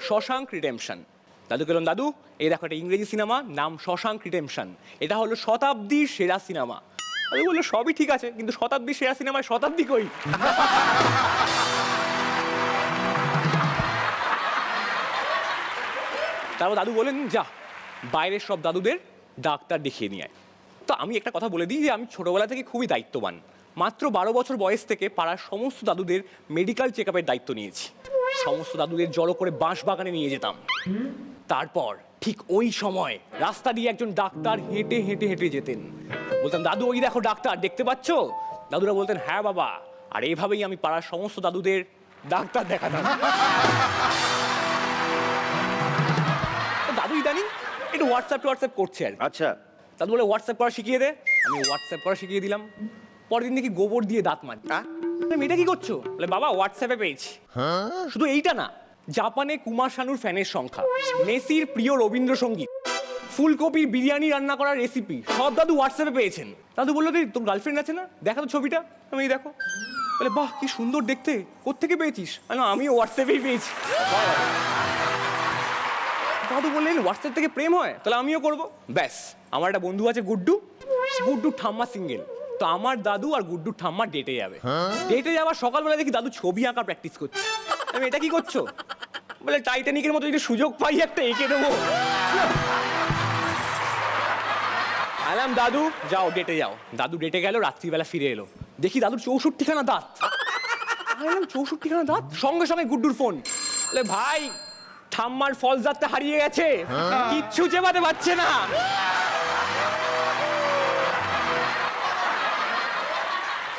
Speaker 11: শশাঙ্ক রিডেম্পশন। দাদু বললাম, দাদু এই দেখো, একটা ইংরেজি সিনেমা, নাম শশাঙ্ক রিডেম্পশন, এটা হলো শতাব্দীর সেরা সিনেমা। দাদু বললো, সবই ঠিক আছে, কিন্তু শতাব্দীর সেরা সিনেমায় শতাব্দী কই? তারপর দাদু বলেন, যা বাইরের সব দাদুদের ডাক্তার দেখিয়ে নিয়ে আয়। তো আমি একটা কথা বলে দিই যে আমি ছোটবেলা থেকে খুবই দায়িত্ববান। মাত্র 12 বছর বয়স থেকে পাড়ার সমস্ত দাদুদের মেডিকেল চেক আপের দায়িত্ব নিয়েছি। সমস্ত দাদুদের জড়ো করে বাঁশ বাগানে নিয়ে যেতাম। তারপর ঠিক ওই সময় রাস্তা দিয়ে একজন ডাক্তার হেঁটে হেঁটে হেঁটে যেতেন। বলতাম, দাদু ওই দেখো ডাক্তার, দেখতে পাচ্ছ? দাদুরা বলতেন, হ্যাঁ বাবা। আর এইভাবেই আমি পাড়ার সমস্ত দাদুদের ডাক্তার দেখাতাম। দাদু ইদানিং একটু হোয়াটসঅ্যাপ করছে আর।
Speaker 1: আচ্ছা।
Speaker 11: দাদু বলে, হোয়াটসঅ্যাপ করা শিখিয়ে দে। আমি হোয়াটসঅ্যাপ করা শিখিয়ে দিলাম। পরের দিন দেখি গোবর দিয়ে দাঁত মাজি। মেয়েটা কি করছো? বলে বাবা হোয়াটসঅ্যাপে পেয়েছি। শুধু এইটা না, জাপানে কুমার শানুর ফ্যানের সংখ্যা, মেসির প্রিয় রবীন্দ্রসঙ্গীত, ফুলকপির বিরিয়ানি রান্না করার রেসিপি সব দাদু হোয়াটসঅ্যাপে পেয়েছেন। দাদু বললো কি তোর গার্লফ্রেন্ড আছে না, দেখা তো ছবিটা। আমি এই দেখো। বলে বাহ কি সুন্দর দেখতে, কোত্থেকে পেয়েছিস? আমিও হোয়াটসঅ্যাপেই পেয়েছি। দাদু বললেন হোয়াটসঅ্যাপ থেকে প্রেম হয়, তাহলে আমিও করবো। ব্যাস, আমার একটা বন্ধু আছে গুড্ডু, গুড্ডুর ঠাম্মা সিঙ্গেল, তো আমার দাদু আর গুড্ডুর ঠাম্মা ডেটে যাবে। ডেটে যাওয়ার সকালবেলা দেখি দাদু ছবি আঁকা প্র্যাকটিস করছে। আমি এটা কি করছো? বলে টাইটানিকের মতো যদি সুযোগ পাই একটা এঁকে দেবো। আলাম দাদু যাও ডেটে যাও। দাদু ডেটে গেল, রাত্রিবেলা ফিরে এলো, দেখি দাদুর 64খানা দাঁত। 64খানা দাঁত। সঙ্গে সঙ্গে গুড্ডুর ফোন। বলে ভাই ঠাম্মার ফলস দাঁতটা হারিয়ে গেছে, কিচ্ছু চেবাতে পারছে না।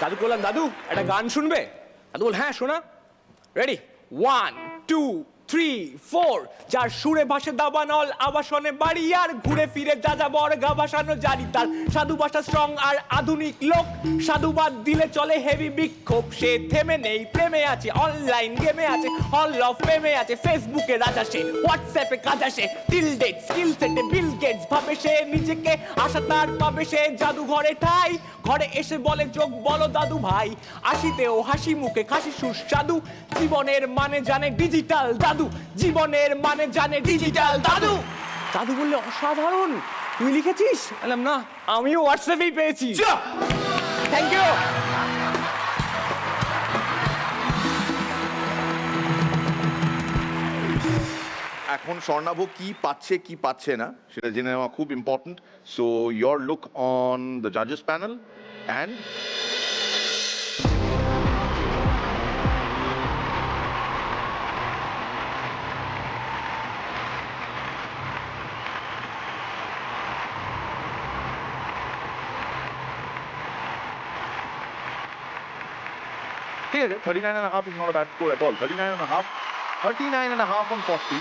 Speaker 11: দাদু বললাম দাদু একটা গান শুনবে? দাদু বল হ্যাঁ শোনা। রেডি 1 2 3 4। যার সুরে ভাসে দাবানল আবাসনে বাড়ি, আর ঘুরে ফিরে যা যা বর গা ভাসানো জারি তার। সাধু ভাষা স্ট্রং আর আধুনিক লোক, সাধুবাদ দিলে চলে হেভি বিক্ষোভ। সে থেমে নেই, প্রেমে আছে, অনলাইন গেমে আছে, হল অফ প্রেমে আছে, ফেসবুকে রাজা সে, হোয়াটসঅ্যাপে কাজ আসে, টিল ডেট স্কিল সেটে বিল গেটস ভাবে সে নিজেকে, আশা তার পাবে সে জাদুঘরে ঠাই। ঘরে এসে বলে যোগ বলো দাদু ভাই, আসিতেও হাসি মুখে খাসি সুস্বাদু। জীবনের মানে জানে ডিজিটাল দাদু, জীবনের মানে জানে ডিজিটাল দাদু। দাদু বললে অসাধারণ, তুই লিখেছিস? বললাম না, আমিও হোয়াটসঅ্যাপেই পেয়েছি। Thank you.
Speaker 1: এখন স্বর্ণাভ কি পাচ্ছে কি পাচ্ছে না সেটা জেনে নেওয়া খুব important. So your look on the জাজেস প্যানেল অ্যান্ড ঠিক আছে, 39.5 is not a bad score at all. 39.5 on 40.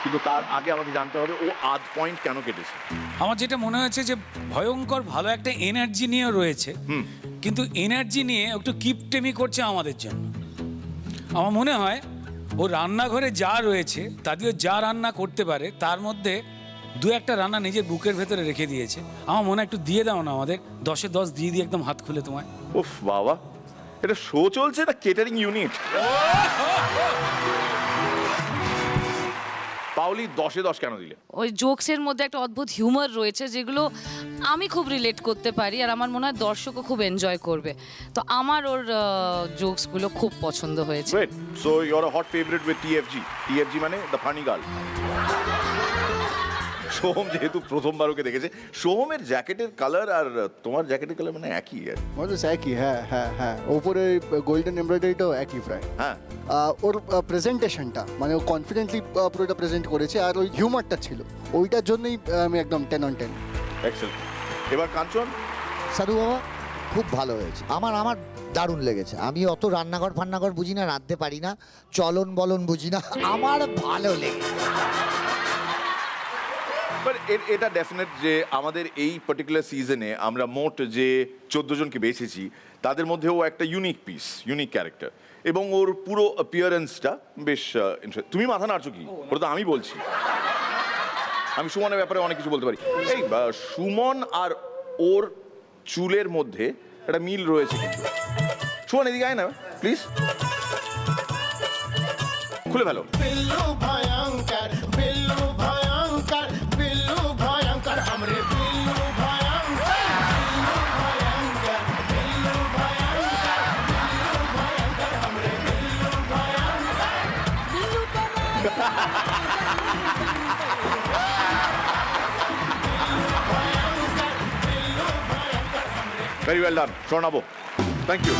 Speaker 1: কিন্তু তার আগে আমাকে জানতে হবে ও আধ পয়েন্ট কেন কেটেছে।
Speaker 2: আমার যেটা মনে হয়েছে যে ভয়ঙ্কর ভালো একটা এনার্জি নিয়ে রয়েছে, কিন্তু এনার্জি নিয়ে একটু কিপটেমি করছে আমাদের জন্য। আমার মনে হয় ও রান্নাঘরে যা রয়েছে তা দিয়ে যা রান্না করতে পারে তার মধ্যে দু একটা রান্না নিজের বুকের ভেতরে রেখে দিয়েছে। আমার মনে হয় একটু দিয়ে দাও না আমাদের, 10-এ 10 দিয়ে দিয়ে একদম হাত খুলে তোমায়।
Speaker 1: উফ বাবা, এটা শো চলছে না কেটারিং ইউনিট। পাওলি 10-এ 10 কেন দিলে?
Speaker 5: ওই জোকসের মধ্যে একটা অদ্ভুত হিউমার রয়েছে যেগুলো আমি খুব রিলেট করতে পারি, আর আমার মনে হয় দর্শকও খুব এনজয় করবে। তো আমার ওর জোকসগুলো খুব পছন্দ হয়েছে।
Speaker 1: Great. So you're a hot favorite with TFG. TFG মানে the funny girl. সোহম যেহেতু প্রথমবার ওকে দেখেছে, সোহমের জ্যাকেটের কালার আর তোমার জ্যাকেটের কালার মানে একই আর
Speaker 3: মানে একই। হ্যাঁ হ্যাঁ হ্যাঁ, ওপরে গোল্ডেন এমব্রয়ডারিটাও একই প্রায়।
Speaker 1: হ্যাঁ,
Speaker 3: ওর প্রেজেন্টেশনটা মানে ও কনফিডেন্টলি পুরোটা প্রেজেন্ট করেছে, আর ওই হিউমারটা ছিল, ওইটার জন্যই আমি একদম 10 on 10।
Speaker 1: এক্সেলেন্ট। এবার কাঞ্চন।
Speaker 6: সাধু বাবা খুব ভালো হয়েছে, আমার দারুণ লেগেছে। আমি অত রান্নাঘর ফান্নাঘর বুঝি না, রাঁধতে পারি না, চলন বলন বুঝি না, আমার ভালো লেগেছে।
Speaker 1: বাট এটা ডেফিনেট যে আমাদের এই পার্টিকুলার সিজনে আমরা মোট যে 14 জনকে বেছেছি তাদের মধ্যেও একটা ইউনিক পিস, ইউনিক ক্যারেক্টার, এবং ওর পুরো অ্যাপিয়ারেন্সটা বেশ তুমি মাথা নাড়ছো কি? ওটা তো আমি বলছি। আমি সুমনের ব্যাপারে অনেক কিছু বলতে পারি। এই সুমন আর ওর চুলের মধ্যে একটা মিল রয়েছে কিন্তু। সুমন এদিকে আয় না প্লিজ, খুলে ফেলো। Very well done, Swarnabh. Thank you.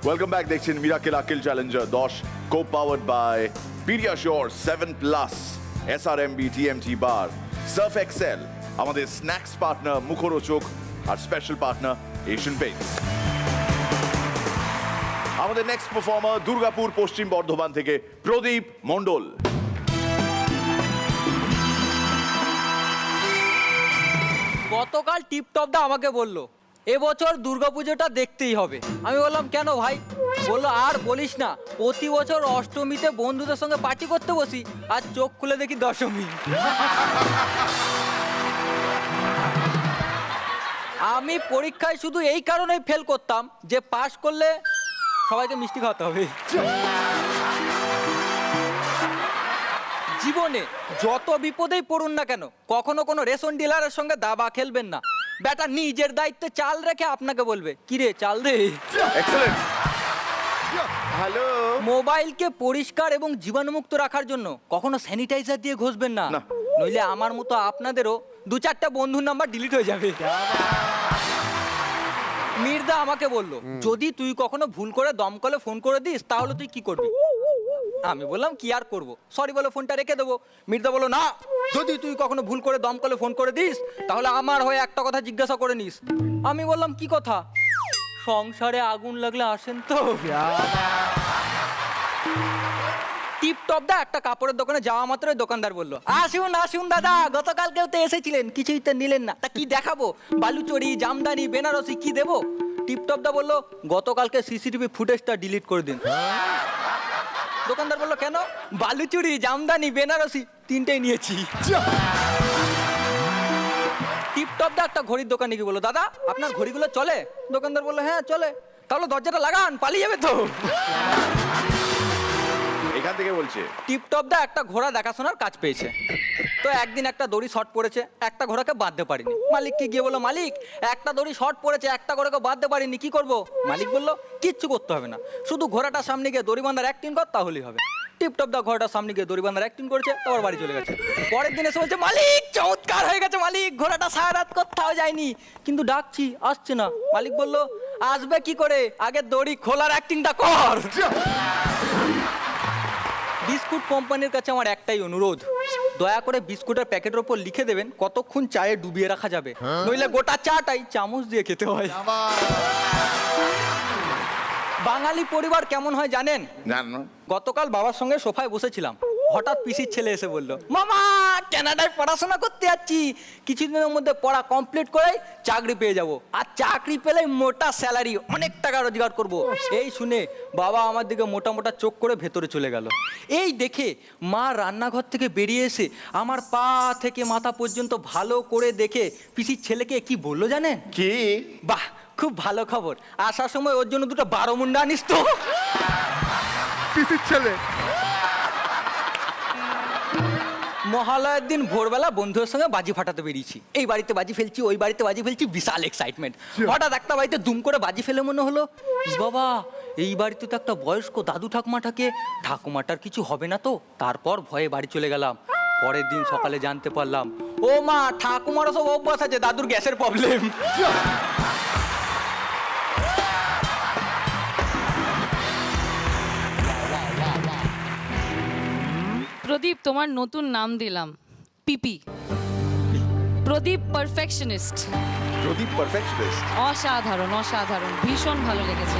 Speaker 1: Welcome back, দেখছেন miracle Aqil challenger 10, co-powered by Pediasure 7+, SRMB TMT bar, Surf Excel, আমাদের স্ন্যাক্স পার্টনার মুখরোচক, আর স্পেশাল পার্টনার এশিয়ান পেইন্টস। আমাদের নেক্সট পারফর্মার দুর্গাপুর পশ্চিম বর্ধমান থেকে প্রদীপ মণ্ডল।
Speaker 12: গতকাল টিপটপ দা আমাকে বলল এবছর দুর্গাপুজোটা দেখতেই হবে। আমি বললাম কেন ভাই? বললো আর বলিস না, প্রতি বছর অষ্টমীতে বন্ধুদের সঙ্গে পার্টি করতে বসি, আর চোখ খুলে দেখি দশমী। আমি পরীক্ষায় শুধু এই কারণেই ফেল করতাম যে পাশ করলে সবাইকে মিষ্টি খাওয়াতে হবে। জীবনে যত বিপদেই পড়ুন না কেন, কখনো কোনো রেশন ডিলারের সঙ্গে দাবা খেলবেন না। বেটা নিজের দায়িত্বে চাল রেখে আপনাকে বলবে কি রে চাল দে।
Speaker 1: এক্সেলেন্ট। হ্যালো।
Speaker 12: মোবাইলকে পরিষ্কার এবং জীবাণুমুক্ত রাখার জন্য কখনো স্যানিটাইজার দিয়ে ঘষবেন না,
Speaker 1: না।
Speaker 12: নইলে আমার মতো আপনাদেরও 2-4টা বন্ধুর নাম্বার ডিলিট হয়ে যাবে। মির্দা আমাকে বলল যদি তুই কখনো ভুল করে দমকলে ফোন করে দিস তাহলে তুই কি করবি? আমি বললাম কি আর করব, সরি বলে ফোনটা রেখে দেবো। মির্জা বললো না, যদি তুই কখনো ভুল করে দমকলে ফোন করে দিস তাহলে আমার হয়ে একটা কথা জিজ্ঞাসা করে নিস। আমি বললাম কি কথা? সংসারে আগুন লাগলে আসেন তো? টিপটপ দা একটা কাপড়ের দোকানে যাওয়া মাত্রই দোকানদার বললো আসুন আসুন দাদা, গতকালকেও তো এসেছিলেন, কিছুই তো নিলেন না, তা কি দেখাবো? বালুচরি, জামদানি, বেনারসি কি দেবো? টিপটপ দা বললো গতকালকে সিসিটিভি ফুটেজটা ডিলিট করে দিন। দোকানদার বললো কেন? বালুচুরি, জামদানি, বেনারসি তিনটেই নিয়েছি। টিপটপ দা একটা ঘড়ির দোকানে গিয়ে বললো দাদা আপনার ঘড়িগুলো চলে? দোকানদার বললো হ্যাঁ চলে। তাহলে দরজাটা লাগান, পালিয়ে যাবে তো।
Speaker 1: এখান থেকে বলছে
Speaker 12: টিপটপ দা একটা ঘোড়া দেখাশোনার কাজ পেয়েছে। তো একদিন একটা দড়ি শর্ট পড়েছে, একটা ঘোড়াকে বাঁধতে পারিনি। মালিককে গিয়ে বললো মালিক একটা দড়ি শর্ট পড়েছে, একটা ঘোড়াকে বাঁধতে পারিনি, কি করব? মালিক বললো কিচ্ছু করতে হবে না, শুধু ঘোড়াটার সামনে গিয়ে দড়ি বাঁধার অ্যাক্টিং কর তাহলেই হবে। টিপটপ দা ঘোড়াটার সামনে গিয়ে দড়ি বাঁধার অ্যাক্টিং করেছে, তারপর বাড়ি চলে গেছে। পরের দিন এসে বলছে মালিক চমৎকার হয়ে গেছে মালিক, ঘোড়াটা সারা রাত কোথাও যায়নি, কিন্তু ডাকছি আসছে না। মালিক বললো আসবে কি করে, আগে দড়ি খোলার অ্যাক্টিংটা কর। বিস্কুট কোম্পানির কাছে আমার একটাই অনুরোধ, দয়া করে বিস্কুটের প্যাকেটের উপর লিখে দেবেন কতক্ষণ চায়ে ডুবিয়ে রাখা যাবে, নইলে গোটা চাটাই চামচ দিয়ে খেতে হয়। বাঙালি পরিবার কেমন হয় জানেন?
Speaker 1: জানো
Speaker 12: গতকাল বাবার সঙ্গে সোফায় বসেছিলাম, হঠাৎ পিসির ছেলে এসে বলল মামা কানাডায় পড়াশোনা করতে যাচ্ছি, কিছুদিনের মধ্যে পড়া কমপ্লিট করে চাকরি পেয়ে যাব, আর চাকরি পেলে মোটা স্যালারি, অনেক টাকা রোজগার করব। এই শুনে বাবা আমার দিকে মোটা মোটা চোখ করে ভেতরে চলে গেল। এই দেখে মা রান্নাঘর থেকে বেরিয়ে এসে আমার পা থেকে মাথা পর্যন্ত ভালো করে দেখে পিসির ছেলেকে কি বললো জানেন?
Speaker 1: কি?
Speaker 12: বাহ খুব ভালো খবর, আসার সময় ওর জন্য দুটো 12 মুন্ডা আনিস তো।
Speaker 1: পিসির ছেলে।
Speaker 12: মহালয়ের দিন ভোরবেলা বন্ধুদের সঙ্গে বাজি ফাটাতে বেরিয়েছি, এই বাড়িতে বাজি ফেলছি ওই বাড়িতে বাজি ফেলছি, বিশাল এক্সাইটমেন্ট। হঠাৎ একটা বাড়িতে দুম করে বাজি ফেলে মনে হলো বাবা এই বাড়িতে তো একটা বয়স্ক দাদু ঠাকুমা থাকে, ঠাকুমাটার কিছু হবে না তো? তারপর ভয়ে বাড়ি চলে গেলাম। পরের দিন সকালে জানতে পারলাম ও মা ঠাকুমারও সব অভ্যাস আছে, দাদুর গ্যাসের প্রবলেম।
Speaker 5: প্রদীপ তোমার নতুন নাম দিলাম পিপি। প্রদীপ পারফেকশনিস্ট।
Speaker 1: প্রদীপ পারফেকশনিস্ট।
Speaker 5: অসাধারণ অসাধারণ, ভীষণ ভালো লেগেছে।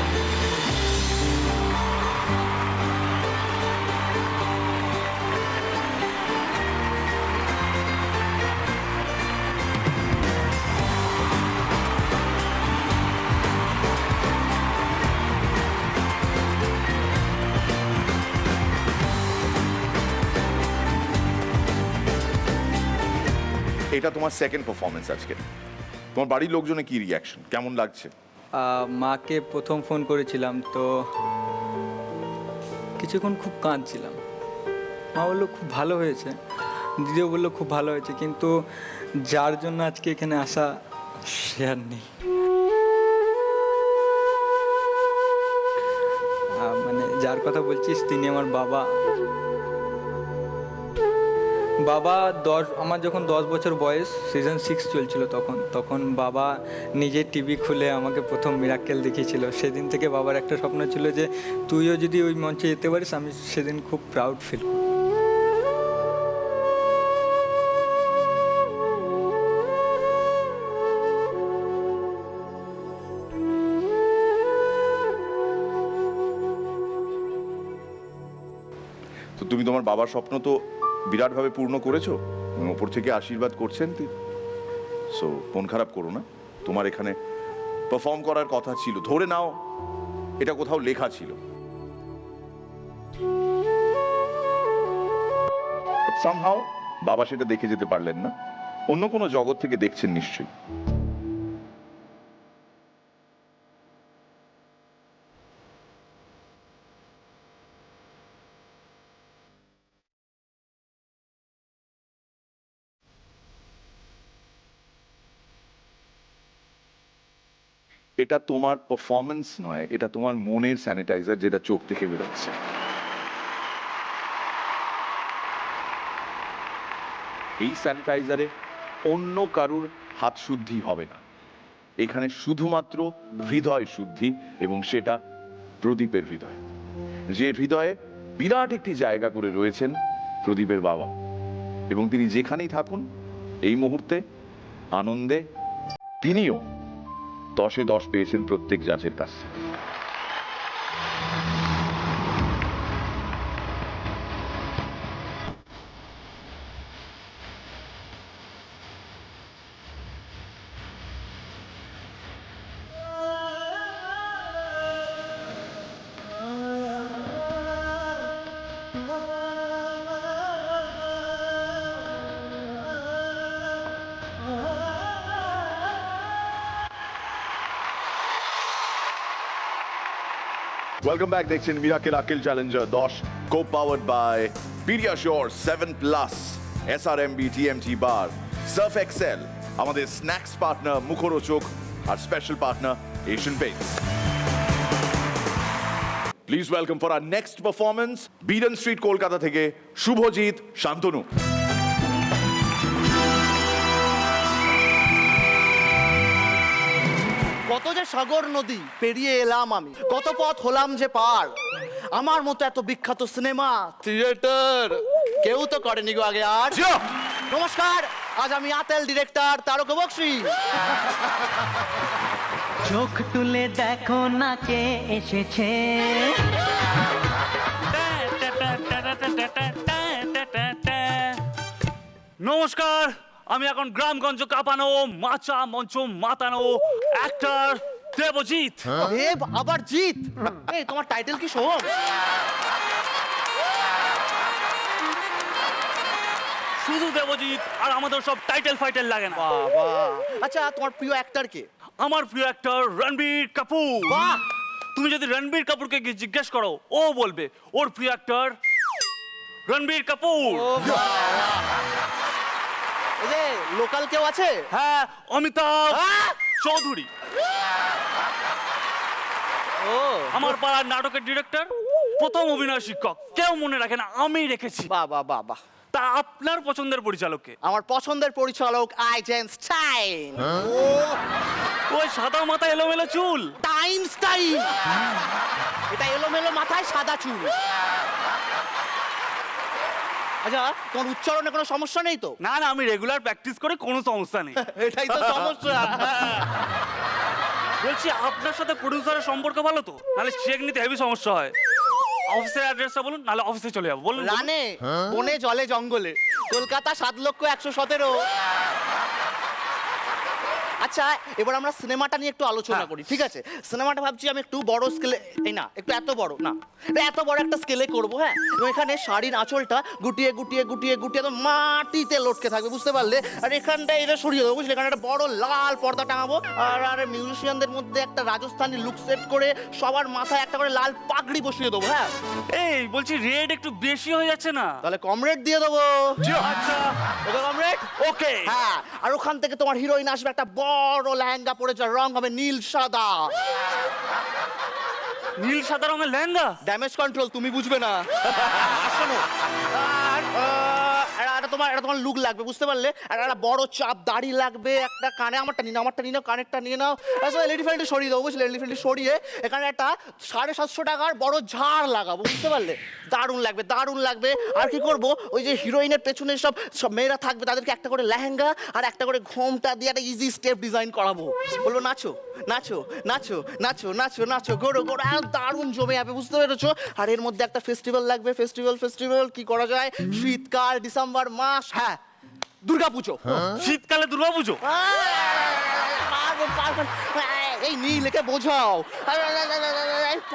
Speaker 1: এটা তোমার সেকেন্ড পারফরমেন্স আজকে, তোমার বাড়ির লোকজনে কি রিয়াকশন, কেমন লাগছে?
Speaker 12: মাকে প্রথম ফোন করেছিলাম তো কিছুক্ষণ খুব কাঁদছিলাম, মা বললো খুব ভালো হয়েছে, দিদিও বললো খুব ভালো হয়েছে, কিন্তু যার জন্য আজকে এখানে আসা সে আর নেই। মানে যার কথা বলছিস তিনি আমার বাবা। আমার যখন 10 বছর বয়স, সিজন 6 চলছিল তখন বাবা নিজে টিভি খুলে আমাকে প্রথম মিরাক্কেল দেখিয়েছিল। সেদিন থেকে বাবার একটা স্বপ্ন ছিল যে তুইও যদি ওই মঞ্চে যেতে পারিস, আমি সেদিন খুব প্রাউড ফিল করি।
Speaker 1: তো তুমি তোমার বাবার স্বপ্ন তো বিরাটভাবে পূর্ণ করেছো, ওপর থেকে আশীর্বাদ করছেন তিনি। সো মন খারাপ করো না, তোমার এখানে পারফর্ম করার কথা ছিল, ধরে নাও এটা কোথাও লেখা ছিল। সামহাও বাবা সেটা দেখে যেতে পারলেন না, অন্য কোনো জগৎ থেকে দেখছেন নিশ্চয়ই। এটা তোমার পারফরমেন্স নয়, এটা তোমার মনের স্যানিটাইজার যেটা চোখ থেকে বেরোচ্ছে। এই স্যানিটাইজারে অন্য কারুর হাত শুদ্ধি হবে না, এখানে শুধুমাত্র হৃদয় শুদ্ধি, এবং সেটা প্রদীপের হৃদয়, যে হৃদয়ে বিরাট একটি জায়গা করে রয়েছেন প্রদীপের বাবা, এবং তিনি যেখানেই থাকুন এই মুহূর্তে আনন্দে তিনিও 10-এ 10 পেয়েছেন প্রত্যেক জাজের কাছ থেকে। Welcome back, দেখছেন miracle Aqil challenger 10, co-powered by Pediasure 7+, SRMB TMT bar, Surf Excel, আমাদের স্ন্যাক্স পার্টনার মুখরোচক, আর special partner Asian Paints. Please welcome for our next performance Beadon street Kolkata থেকে শুভজিৎ শান্তনু।
Speaker 13: কত যে সাগর নদী পেরিয়ে এলাম আমি, কত পথ হলাম যে পার, আমার মতো এত বিখ্যাত সিনেমা থিয়েটার কেউ তো করেনি গো আগে আর। নমস্কার, আজ আমি আতেল ডিরেক্টর তারক বক্সি।
Speaker 14: চোখ তুলে দেখো না কে এসেছে,
Speaker 11: নমস্কার, আমি এখন গ্রামগঞ্জ কাঁপানো মাচা মঞ্চ মাতানো অ্যাক্টর দেবজিৎ।
Speaker 13: দেব আবার জিৎ, এই তোমার টাইটেল কি শোন?
Speaker 11: শুধু দেবজিৎ, আর আমাদের সব টাইটেল ফাইটেল লাগে না।
Speaker 13: বাবা, আচ্ছা তোমার প্রিয় অ্যাক্টর কে?
Speaker 11: আমার প্রিয় অ্যাক্টর রণবীর কাপুর।
Speaker 13: বাহ,
Speaker 11: তুমি যদি রণবীর কাপুরকে গিয়ে জিজ্ঞেস করো, ও বলবে ওর প্রিয় অ্যাক্টর রণবীর কাপুর।
Speaker 13: এই যে লোকাল কেউ আছে?
Speaker 11: হ্যাঁ, অমিতাভ চৌধুরী।
Speaker 13: ও
Speaker 11: আমার পাড়ার নাটকের ডিরেক্টর, প্রথম অভিনয় শিক্ষক, কেউ মনে রাখে না, আমি রেখেছি।
Speaker 13: বাবা বাবা।
Speaker 11: তা আপনার পছন্দের পরিচালককে?
Speaker 13: আমার পছন্দের পরিচালক আইজেনস্টাইন।
Speaker 11: ওই সাদা মাথা এলোমেলো চুল,
Speaker 13: টাইমস্টাইন। এটা এলোমেলো মাথায় সাদা চুল। আচ্ছা, তোমার উচ্চারণে কোনো সমস্যা নেই তো?
Speaker 11: না না, আমি রেগুলার প্র্যাকটিস করে, কোনো সমস্যা নেই।
Speaker 13: এটাই তো সমস্যা।
Speaker 11: বলছি, আপনার সাথে প্রডিউসারের সম্পর্ক ভালো তো? নাহলে চেক নিতে হেভি সমস্যা হয়। অফিসের অ্যাড্রেসটা বলুন, নাহলে অফিসে চলে যাবো। বলুন।
Speaker 13: রানে, বনে জলে জঙ্গলে, কলকাতা 7,117,000। আচ্ছা, এবার আমরা সিনেমাটা নিয়ে একটু আলোচনা করি, ঠিক আছে? সিনেমাটা ভাবছি আমি একটু বড় স্কেলে, এই না, একটু এত বড় না, এত বড় একটা স্কেলে করবো, হ্যাঁ? এবং এখানে শাড়ির আঁচলটা গুটিয়ে গুটিয়ে গুটিয়ে গুটিয়ে একদম মাটিতে লটকে থাকবে, বুঝতে পারলে? আর এখানটা এটা সরিয়ে দেবো, বুঝলে? এখানে একটা বড় লাল পর্দা টাঙাবো, আর মিউজিশিয়ানদের মধ্যে একটা রাজস্থানী লুক সেট করে সবার মাথায় একটা করে লাল পাগড়ি বসিয়ে দেবো, হ্যাঁ?
Speaker 11: এই বলছি, রেড একটু বেশি হয়ে যাচ্ছে না?
Speaker 13: তাহলে কমরেড দিয়ে দেবো।
Speaker 11: আচ্ছা,
Speaker 13: ওকে কমরেড,
Speaker 11: ওকে।
Speaker 13: হ্যাঁ, আর ওখান থেকে তোমার হিরোইন আসবে একটা বড় লেহেঙ্গা পরে, যার রং হবে নীল সাদা।
Speaker 11: নীল সাদা রঙের লেহেঙ্গা?
Speaker 13: ড্যামেজ কন্ট্রোল, তুমি বুঝবে না। শোনো, আর এটা তোমার লুক লাগবে, বুঝতে পারলে? আর একটা বড় চাপ দাড়ি লাগবে, একটা কানে, আমারটা নিয়ে নাও, কানেরটা নিয়ে নাও। এলিফ্যান্টে সরিয়ে দেবো, বুঝলে? এলিফ্যান্টে সরিয়ে এখানে একটা 750 টাকার বড় ঝাড় লাগাবো, বুঝতে পারলে? দারুণ লাগবে, দারুণ লাগবে। আর কি করবো, ওই যে হিরোইনের পেছনে সব মেয়েরা থাকবে, তাদেরকে একটা করে লেহেঙ্গা আর একটা করে ঘোমটা দিয়ে একটা ইজি স্টেপ ডিজাইন করাবো। বলবো নাচো নাচো নাচো নাচো নাচো নাচো, গোড়ো গোড়ো, দারুণ জমে যাবে, বুঝতে পেরেছো? আর এর মধ্যে একটা ফেস্টিভ্যাল লাগবে। ফেস্টিভ্যাল কি করা যায়? শীতকাল, ডিসেম্বর মাস, হ্যাঁ, দুর্গাপুজো।
Speaker 10: শীতকালে দুর্গাপুজো?
Speaker 13: পারবো। এই নীল একে বোঝাও।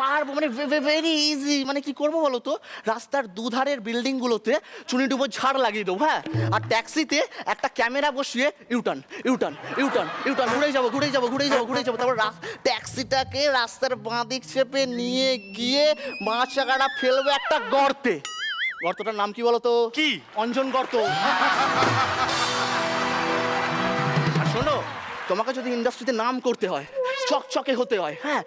Speaker 13: পারবো মানে ভেরি ইজি। মানে কি করবো বলো তো, রাস্তার দুধারের বিল্ডিং গুলোতে চুনি ডুবো ঝাড় লাগিয়ে দেবো, হ্যাঁ, আর ট্যাক্সিতে একটা ক্যামেরা বসিয়ে ইউটার্ন ঘুরে যাবো। তারপর ট্যাক্সিটাকে রাস্তার বাঁ দিক চেপে নিয়ে গিয়ে বাঁ চাকাটা ফেলবো একটা গর্তে। গর্তটার নাম কি বলো তো?
Speaker 10: কি?
Speaker 13: অঞ্জন গর্ত। আর শোনো, তোমাকে যদি ইন্ডাস্ট্রিতে নাম করতে হয়, চকচকে হতে হয়, হ্যাঁ,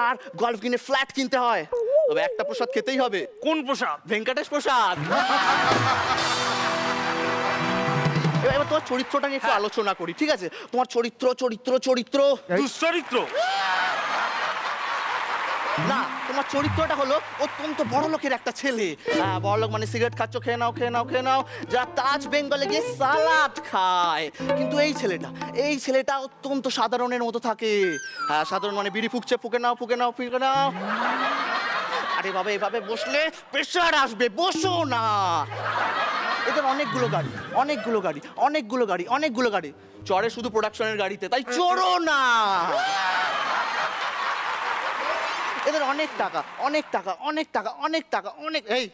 Speaker 13: আর গল্ফ কিনে ফ্ল্যাট কিনতে হয়, তবে একটা প্রসাদ খেতেই হবে।
Speaker 10: কোন প্রসাদ?
Speaker 13: ভেঙ্কটেশ প্রসাদ। এবার তোমার চরিত্রটা নিয়ে একটু আলোচনা করি, ঠিক আছে? তোমার চরিত্র
Speaker 10: দুশ্চরিত্র
Speaker 13: না, তোমার চরিত্রটা হলো অত্যন্ত বড় লোকের একটা ছেলে। বড় লোক মানে সিগারেট খাচ্ছ, খেয়ে নাও, যারা তাজ বেঙ্গলে গিয়ে সালাদ খায়। কিন্তু এই ছেলেটা অত্যন্ত সাধারণের মতো থাকে। সাধারণ মানে বিড়ি ফুঁকছে, ফুঁকে নাও। আরে বাবা, এভাবে বসলে প্রেশার আসবে, বসো না। এদের অনেকগুলো গাড়ি চড়ে শুধু প্রোডাকশনের গাড়িতে, তাই চড়ো না। এদের অনেক টাকা, এই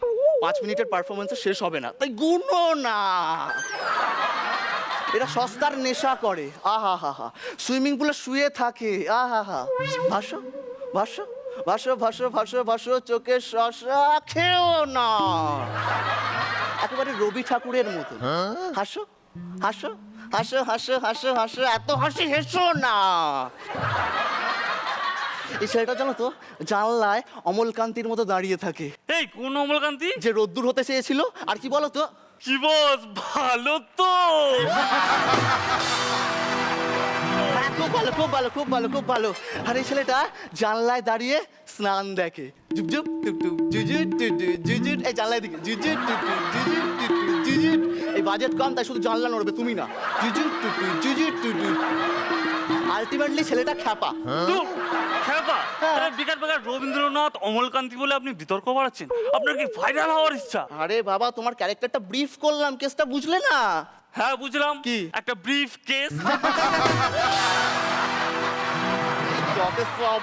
Speaker 13: 5 মিনিটের পারফরমেন্স শেষ হবে না, তাই গুনো না। এরা সস্তার নেশা করে, আহা, সুইমিং পুলে শুয়ে থাকে, আহা, ভাসো, চোখে শশা খেও না। একেবারে রবি ঠাকুরের মতো হাসো, এত হাসি হেসো না। এই ছেলেটা জানো তো, জানলায় অমলকান্তির মতো দাঁড়িয়ে থাকে।
Speaker 10: এই কোন অমলকান্তি?
Speaker 13: যে রোদ্দুর হতে চেয়েছিল। আর কি বলো তো?
Speaker 10: কি বস, ভালো তো?
Speaker 13: খুব ভালো। আর এই ছেলেটা জানলায় দাঁড়িয়ে স্নান দেখে, জুজুট এই জানলায় দিকে জুজুট। এই বাজেট কম, তাই শুধু জানলা নড়বে, তুমি না। জুজুট। আলটিমেটলি ছেলেটা খ্যাপা।
Speaker 10: বিকাল রবীন্দ্রনাথ অমলকান্তি বলে আপনি বিতর্ক বাড়াচ্ছেন? আপনার কি ভাইরাল হওয়ার ইচ্ছা?
Speaker 13: আরে বাবা, তোমার ক্যারেক্টারটা ব্রিফ করলাম, কেসটা বুঝলে না?
Speaker 10: হ্যাঁ বুঝলাম।
Speaker 13: কি?
Speaker 10: একটা ব্রিফ কেস।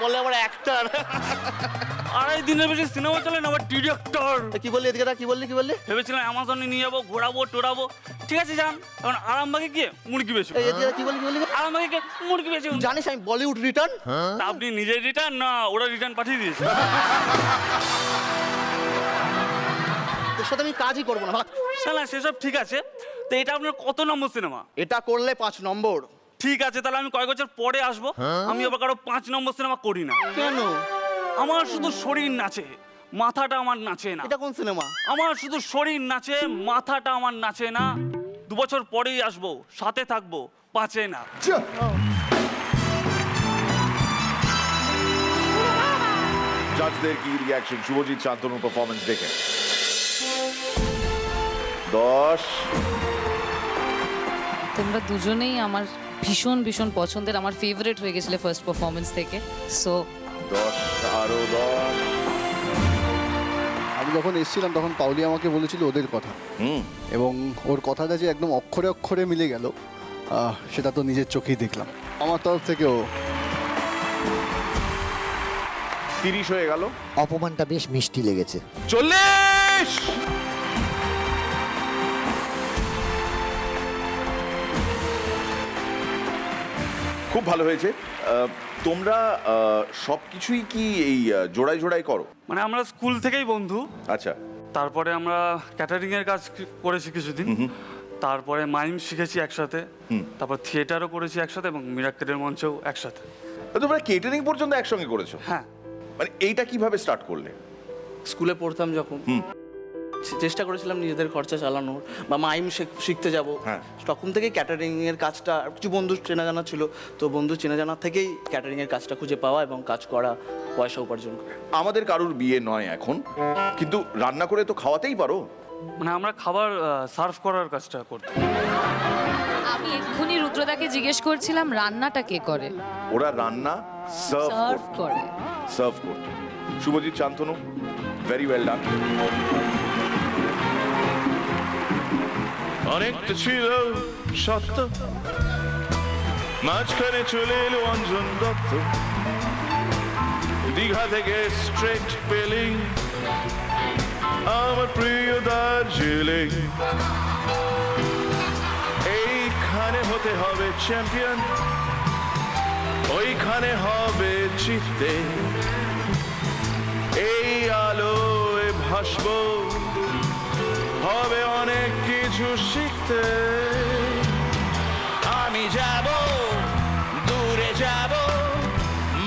Speaker 13: বলে আবার অ্যাক্টর।
Speaker 10: 2.5 দিনের বেশি সিনেমা চলে না, আবার ডিরেক্টর।
Speaker 13: কি বললি এদিকে? কি বললি?
Speaker 10: ভেবেছিলাম অ্যামাজনে নিয়ে যাবো, ঘোরাবো টোরাবো। ঠিক আছে যান, এখন আরামবাগে গিয়ে মুরগি বেশি।
Speaker 13: কি বললি?
Speaker 10: আরামবাগে গিয়ে মুরগি বেশি।
Speaker 13: জানিস আমি বলিউড রিটার্ন?
Speaker 10: আপনি নিজে রিটার্ন না, ওরা রিটার্ন পাঠিয়ে দিয়েছে।
Speaker 13: তোর সাথে আমি কাজই করবো না।
Speaker 10: শালা সেসব ঠিক আছে, তো এটা আপনার কত নম্বর সিনেমা?
Speaker 13: এটা করলে 5 নম্বর।
Speaker 10: ঠিক আছে, তাহলে আমি কয়েক বছর পরে আসবো। আমি আবার কারো 5 নম্বর সিনেমা করি না।
Speaker 13: কেন?
Speaker 10: আমার শুধু শরীর নাচে, মাথাটা আমার নাচে না।
Speaker 13: এটা কোন সিনেমা?
Speaker 10: আমার শুধু শরীর নাচে, মাথাটা আমার নাচে না। 2 বছর পরেই আসবো, সাথে থাকবো, পাচে না।
Speaker 1: জাজদের কি রিয়াকশন শুভজিৎ শান্তনুর পারফরমেন্স দেখে? 10।
Speaker 5: তোমরা দুজনেই আমার ভীষণ পছন্দের, আমার ফেভারিট হয়ে গেছিলে ফার্স্ট পারফরমেন্স থেকে। সো
Speaker 1: 10, আরো 10।
Speaker 3: আমি যখন এসেছিলাম তখন পাউলি আমাকে বলেছিল ওদের কথা, এবং ওর কথাটা যে একদম অক্ষরে অক্ষরে মিলে গেল, সেটা তো নিজের চোখেই দেখলাম। আমার তরফ থেকেও
Speaker 1: 30 হয়ে গেল।
Speaker 6: অপমানটা বেশ মিষ্টি লেগেছে।
Speaker 1: 40। খুব ভালো হয়েছে। তোমরা সবকিছুই কি এই জোড়ায় করো?
Speaker 10: মানে আমরা স্কুল থেকেই বন্ধু।
Speaker 1: আচ্ছা।
Speaker 10: তারপরে আমরা ক্যাটারিং এর কাজ করেছি কিছুদিন, তারপরে মাইম শিখেছি একসাথে, তারপর থিয়েটারও করেছি একসাথে, এবং মিরাক্কেলের মঞ্চেও একসাথে।
Speaker 1: তোমরা কেটারিং পর্যন্ত একসঙ্গে করেছো?
Speaker 10: হ্যাঁ।
Speaker 1: মানে এইটা কিভাবে স্টার্ট করলে?
Speaker 13: স্কুলে পড়তাম যখন, চেষ্টা করেছিলাম নিজেদের খরচা চালানোর, বা মাইম শিখতে যাব, তখন থেকেই ক্যাটারিং এর কাজটা, কিছু বন্ধু চেনা জানা ছিল, তো বন্ধু চেনা জানা থেকেই ক্যাটারিং এর কাজটা খুঁজে পাওয়া এবং কাজ করা, পয়সা উপার্জন করা।
Speaker 1: আমাদের কারুর বিয়ে নয় এখন, কিন্তু রান্না করে তো খাওয়াতেই পারো।
Speaker 10: মানে আমরা খাবার সার্ভ করার কাজটা করতাম।
Speaker 5: আমি এক্ষুনি রুদ্রদাকে জিজ্ঞেস করছিলাম রান্নাটা কে করে?
Speaker 1: ওরা রান্না সার্ভ করে। Shubhojit Shantanu, very well done. অনেকটা ছিল সত্য, মাঝখানে চলে এলো অঞ্জন দত্ত, দীঘা থেকে স্ট্রেট পেলিং আমার প্রিয় দার্জিলিং। এইখানে হতে হবে চ্যাম্পিয়ন, ওইখানে হবে জিততে, এই আলোয় ভাসবো, হবে অনেক কিছু শিখতে। আমি যাব দূরে যাব,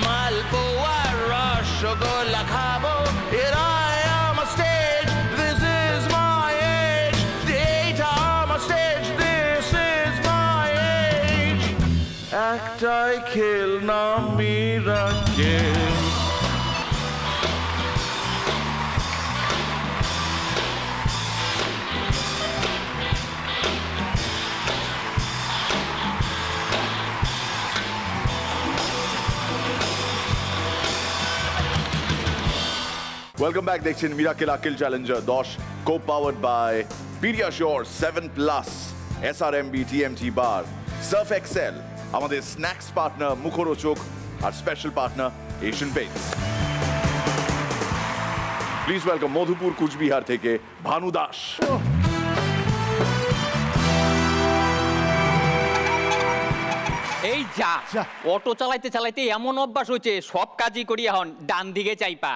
Speaker 1: মালপোয়ার রসগোল্লা খাবো। Here I am on stage, this is my age. এইটা আমার stage, this is my age. একটাই খেল নাম মিরাকেল। Welcome back, দেখছেন miracle Aqil challenger 10, co-powered by Pediasure 7+, SRMB TMT bar, Surf Excel, আমাদের স্ন্যাক্স পার্টনার মুখরোচক, আর special partner Asian Paints. Please welcome Madhupur Coochbehar থেকে ভানু দাস।
Speaker 12: এই যা অটো চালাইতে চালাইতে এমন অভ্যাস হয়েছে, সব কাজই করি এখন ডান দিকে চাইপা।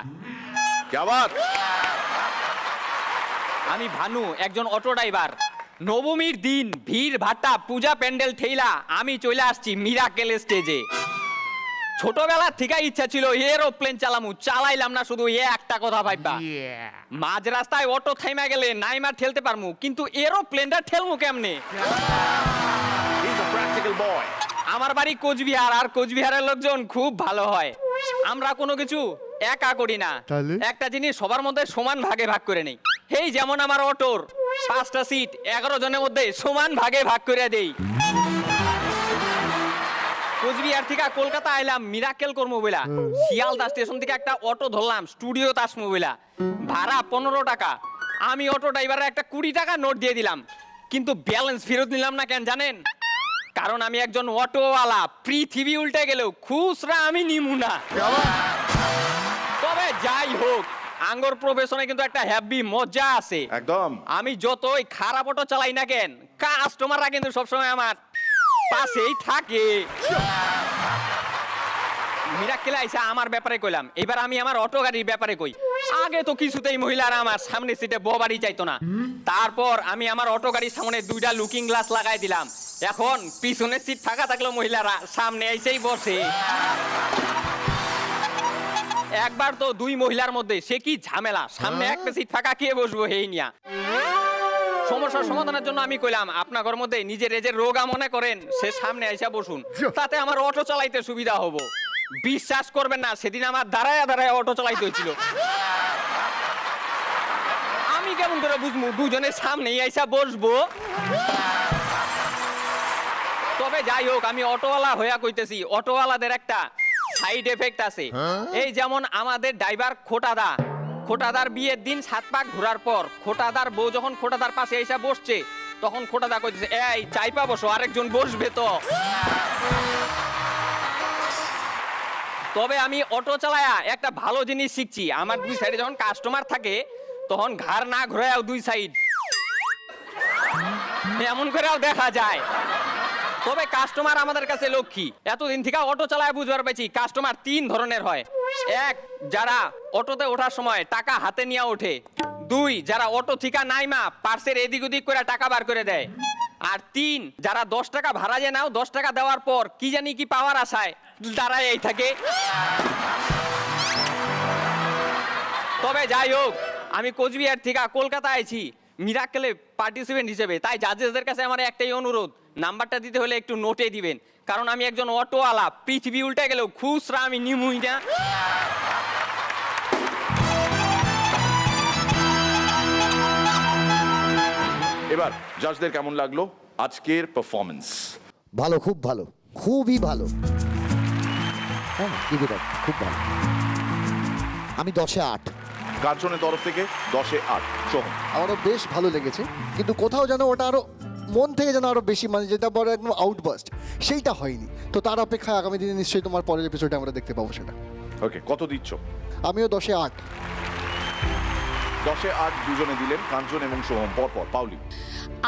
Speaker 1: क्या बात?
Speaker 12: আমি ভানু, একজন অটো ড্রাইভার। নবমীর দিন ভিড় ভাট্টা, পূজা প্যান্ডেল ঠেইলা আমি চলে আসছি মিরাকেল স্টেজে। ছোটবেলার থেকে ইচ্ছা ছিল এরোপ্লেন চালামু, চালাইলাম না, শুধু একটা কথা ভাববা, মাঝ রাস্তায় অটো থাইমা গেলে নাইমা ঠেলতে পারমু, কিন্তু এরোপ্লেনটা ঠেলমু কেমনে?
Speaker 1: He's a practical boy.
Speaker 12: আমার বাড়ি কোচবিহার, আর কোচবিহারের লোকজন খুব ভালো হয়। আমরা কোনো কিছু একা করি না, একটা জিনিস সবার মধ্যে সমান ভাগে ভাগ করে নেই। এই যেমন আমার অটোর 5টা সিট 11 জনের মধ্যে সমান ভাগে ভাগ করে দেই। কোচবিহার থেকে কলকাতা আইলাম মিরাকেল করবো বইলা, শিয়ালদা স্টেশন থেকে একটা অটো ধরলাম স্টুডিও আসবো বইলা, ভাড়া 15 টাকা। আমি অটো ড্রাইভারের একটা 20 টাকা নোট দিয়ে দিলাম, কিন্তু ব্যালেন্স ফেরত নিলাম না। কেন জানেন? কারণ আমি একজন অটোওয়ালা, পৃথিবী উল্টে গেলেও খুচরা আমি নিমু না। তবে যাই হোক, আঙ্গর প্রফেশনে কিন্তু একটা হ্যাপি মজা আছে
Speaker 1: একদম।
Speaker 12: আমি যতই খারাপ অটো চালাই না কেন, কাস্টমাররা কিন্তু সবসময় আমার পাশেই থাকে। মিরাকেলে আইসা আমার ব্যাপারে কইলাম, এবার আমি আমার অটো গাড়ির ব্যাপারে কই। আগে তো কিছুতেই মহিলারা আমার সামনে সিটে ববারই চাইতো না, তারপর আমি আমার অটো গাড়ির সামনে 2টা লুকিং গ্লাস লাগাই দিলাম। এখন পিছনে সিট ফাঁকা থাকলেও মহিলারা সামনে এসেই বসে। একবার তো 2 মহিলার মধ্যে সে কি ঝামেলা, সামনে একটা সিট ফাঁকা কে বসবো এই নিয়া। সমস্যার সমাধানের জন্য আমি কইলাম, আপনার মধ্যে নিজের যে রোগা মনে করেন সে সামনে আইসা বসুন, তাতে আমার অটো চালাইতে সুবিধা হবো। বিশ্বাস করবেন না, সেদিন আমার দাঁড়ায় দাঁড়ায় অটো চালাইতে হয়েছিল। আমি কেমন করে বুঝবো দুজনের সামনেই আইসা বসবো? তবে যাই হোক, আমি অটোওয়ালা হইয়া কইতেছি, অটোওয়ালাদের একটা সাইড এফেক্ট আছে। এই যেমন আমাদের ড্রাইভার খোটাদার বিয়ের দিন 7 পাক ঘোরার পর খোটাদার বউ যখন খোটাদার পাশে এসে বসছে, তখন খোটাদা কইতেছে, এই চাইপা বসো, আরেকজন বসবে তো। তবে আমি অটো চালায়া একটা ভালো জিনিস শিখছি, আমার 2 সাইডে যখন কাস্টমার থাকে তখন ঘাড় না ঘোরাও 2 সাইড এমন করেও দেখা যায়। তবে কাস্টমার আমাদের কাছে লক্ষ্মী। এতদিন থেকে অটো চালায় বুঝবার পাইছি কাস্টমার 3 ধরনের হয়। 1, যারা অটোতে ওঠার সময় টাকা হাতে নিয়ে ওঠে। 2, যারা অটো থেকে নাইমা পার্সের এদিক ওদিক করে টাকা বার করে দেয়। আর 3, যারা 10 টাকা ভাড়া যে নাও, 10 টাকা দেওয়ার পর কি জানি কি পাওয়ার আশায় দাঁড়ায় এই থাকে। তবে যাই হোক, আমি কোচবিহার থেকে কলকাতা আইছি মিরাকেলে পার্টিসিপেন্ট হিসেবে, তাই জাজেসদের কাছে আমার একটাই অনুরোধ, নাম্বারটা দিতে হলে একটু নোটে দিবেন, কারণ আমি একজন অটোওয়ালা, পৃথিবী উল্টে গেলেও খুচরা আমি নিমুই না।
Speaker 1: এবার জাজদের কেমন লাগলো আজকের পারফরমেন্স?
Speaker 6: ভালো, খুব ভালো, খুবই ভালো। হ্যাঁ, খুব ভালো। আমি 10-এ 8।
Speaker 1: কার্জনের তরফ থেকে 10-এ 8। সোহম?
Speaker 3: আমারও বেশ ভালো লেগেছে, কিন্তু কোথাও যেন ওটা আরো মন থেকে যেন আরো বেশি, মানে যেটা বড় একদম আউটবাস্ট, সেইটা হয়নি। তো তার অপেক্ষায় আগামী দিনে নিশ্চয়ই তোমার পরের এপিসোডে আমরা দেখতে পাবো সেটা।
Speaker 1: ওকে, কত দিচ্ছ?
Speaker 3: আমিও 10-এ 8।
Speaker 1: 10-এ 8 দুজনে দিলেন, কাঞ্চন এবং সোহম পরপর। পাউলি,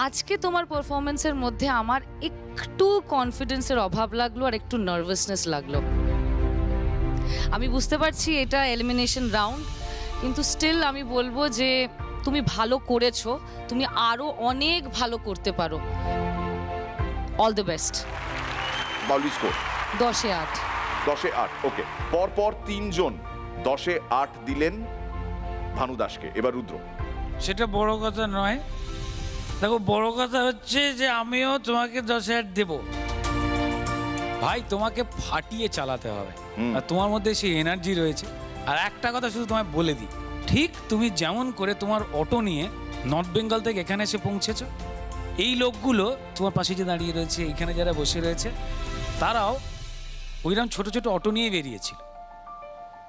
Speaker 5: আজকে তোমার পারফরমেন্সের মধ্যে আমার একটু কনফিডেন্সের অভাব লাগলো আর একটু নার্ভাসনেস লাগলো। আমি বুঝতে পারছি এটা এলিমিনেশন রাউন্ড, কিন্তু স্টিল আমি বলবো যে তুমি ভালো করেছো, তুমি আরো অনেক ভালো করতে পারো। All the best.
Speaker 1: Paoli score
Speaker 5: 10-এ 8।
Speaker 1: 10-এ 8। ওকে, পরপর 3 জন 10-এ 8 দিলেন ভানু দাসকে। এবার রুদ্র।
Speaker 2: সেটা বড় কথা নয়। দেখো, বড় কথা হচ্ছে যে আমিও তোমাকে 10-এ 8 দেব। ভাই, তোমাকে ফাটিয়ে চালাতে হবে, আর তোমার মধ্যে সেই এনার্জি রয়েছে। আর একটা কথা শুধু তোমায় বলে দিই, ঠিক তুমি যেমন করে তোমার অটো নিয়ে নর্থ বেঙ্গল থেকে এখানে এসে পৌঁছেছো, এই লোকগুলো তোমার পাশে যে দাঁড়িয়ে রয়েছে, এখানে যারা বসে রয়েছে, তারাও ওইরকম ছোট ছোট অটো নিয়ে বেরিয়েছিল,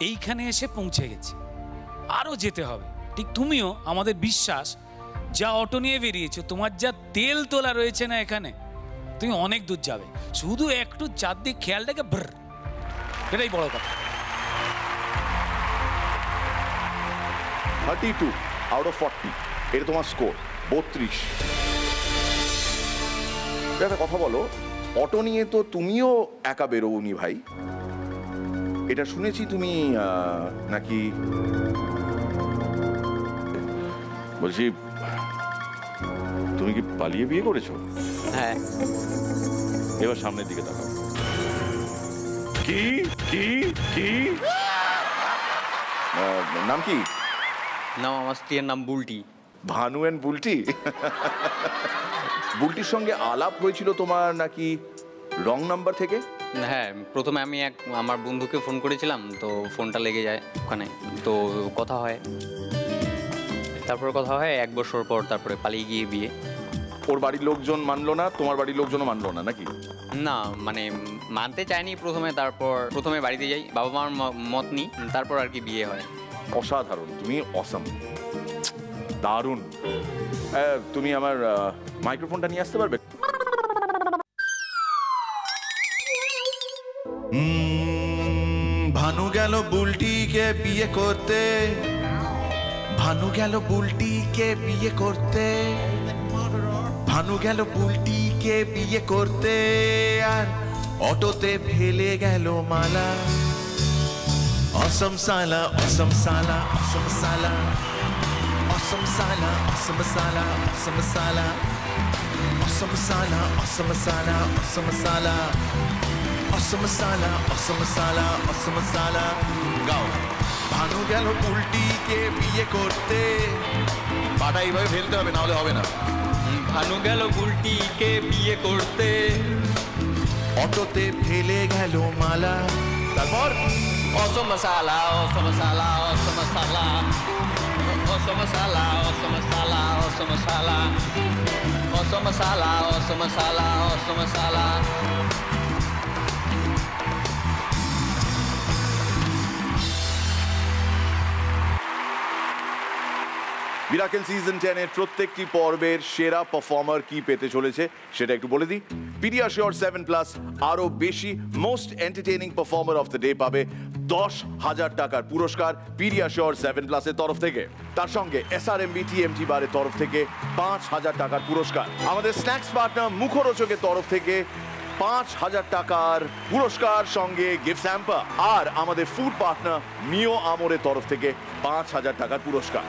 Speaker 2: এইখানে এসে পৌঁছে গেছে। আরও যেতে হবে। ঠিক তুমিও, আমাদের বিশ্বাস, যা অটো নিয়ে বেরিয়েছো, তোমার যা তেল তোলা রয়েছে না এখানে, তুমি অনেক দূর যাবে। শুধু একটু চারদিক খেয়াল রেখে এটাই বড় কথা।
Speaker 1: 32 আউট অফ 40, এটা তোমার স্কোর 32। একটা কথা বলো, অটো নিয়ে তো তুমিও একা বেরোনি ভাই, এটা শুনেছি তুমি নাকি, বলছি তুমি কি পালিয়ে বিয়ে করেছো?
Speaker 12: হ্যাঁ।
Speaker 1: এবার সামনের দিকে তাকাও। কি কি কি নাম কি?
Speaker 12: নাম আমার স্ত্রীর নাম বুলটি।
Speaker 1: ভানু এন্ড বুলটি? বুলটির সঙ্গে আলাপ হয়েছিল তোমার নাকি রং নাম্বার থেকে?
Speaker 12: হ্যাঁ, প্রথমে আমি আমার বন্ধুকে ফোন করেছিলাম, তো ফোনটা লেগে যায় ওখানে, তো কথা হয়, তারপরে কথা হয় 1 বছর পর, তারপরে পালিয়ে গিয়ে বিয়ে।
Speaker 1: ওর বাড়ির লোকজন মানলো না, তোমার বাড়ির লোকজনও মানলো না নাকি?
Speaker 12: না, মানে মানতে চাইনি প্রথমে, তারপর প্রথমে বাড়িতে যাই, বাবা মার মত নিই, তারপর আর কি বিয়ে হয়।
Speaker 1: অসাধারণ, তুমি অসাম, দারুণ। তুমি আমার মাইক্রোফোনটা নিয়ে আসতে পারবে?
Speaker 15: ভানু গেল বুলটিকে বিয়ে করতে, ভানু গেল বুলটিকে বিয়ে করতে, ভানু গেল বুলটিকে বিয়ে করতে, আর অটোতে ফেলে গেল মালা। অসম সালা, অসম সালা, অসম সালা, অসম সালা, অসম সালা, অসম সালা, অসম সালা, অসম সালা, অসম সালা, অসম সালা, অসম সালা, অসম সালা। গাও। ভানু গেল বুলটিকে বিয়ে করতে, পাটা এইভাবে ফেলতে হবে, না হলে হবে না।
Speaker 12: ভানু গেল বুলটিকে বিয়ে করতে,
Speaker 15: অটোতে ফেলে গেল মালা। তারপর
Speaker 12: অসম সালা, অসম সালা, অসম সালা, অসম সালা, অসম সালা, অসম সালা, অসম সালা, অসম সালা, অসম সালা।
Speaker 1: মিরাকেল সিজন 10 এর প্রত্যেকটি পর্বের সেরা পারফর্মার কি পেতে চলেছে সেটা একটু বলে দিই। পিডিয়াশিওর 7+ আরো বেশি most entertaining performer of the day পাবে 10,000 টাকার পুরস্কার পিডিয়াশিওর 7+ এর তরফ থেকে। তার সঙ্গে এসআরএমবি টিএমটি বারের তরফ থেকে 5,000 টাকার পুরস্কার। আমাদের স্ন্যাক্স পার্টনার মুখরোচকের তরফ থেকে 5,000 টাকার পুরস্কার, সঙ্গে গিফট হ্যাম্পার। আর আমাদের ফুড পার্টনার মিও আমোরের তরফ থেকে 5,000 টাকার পুরস্কার।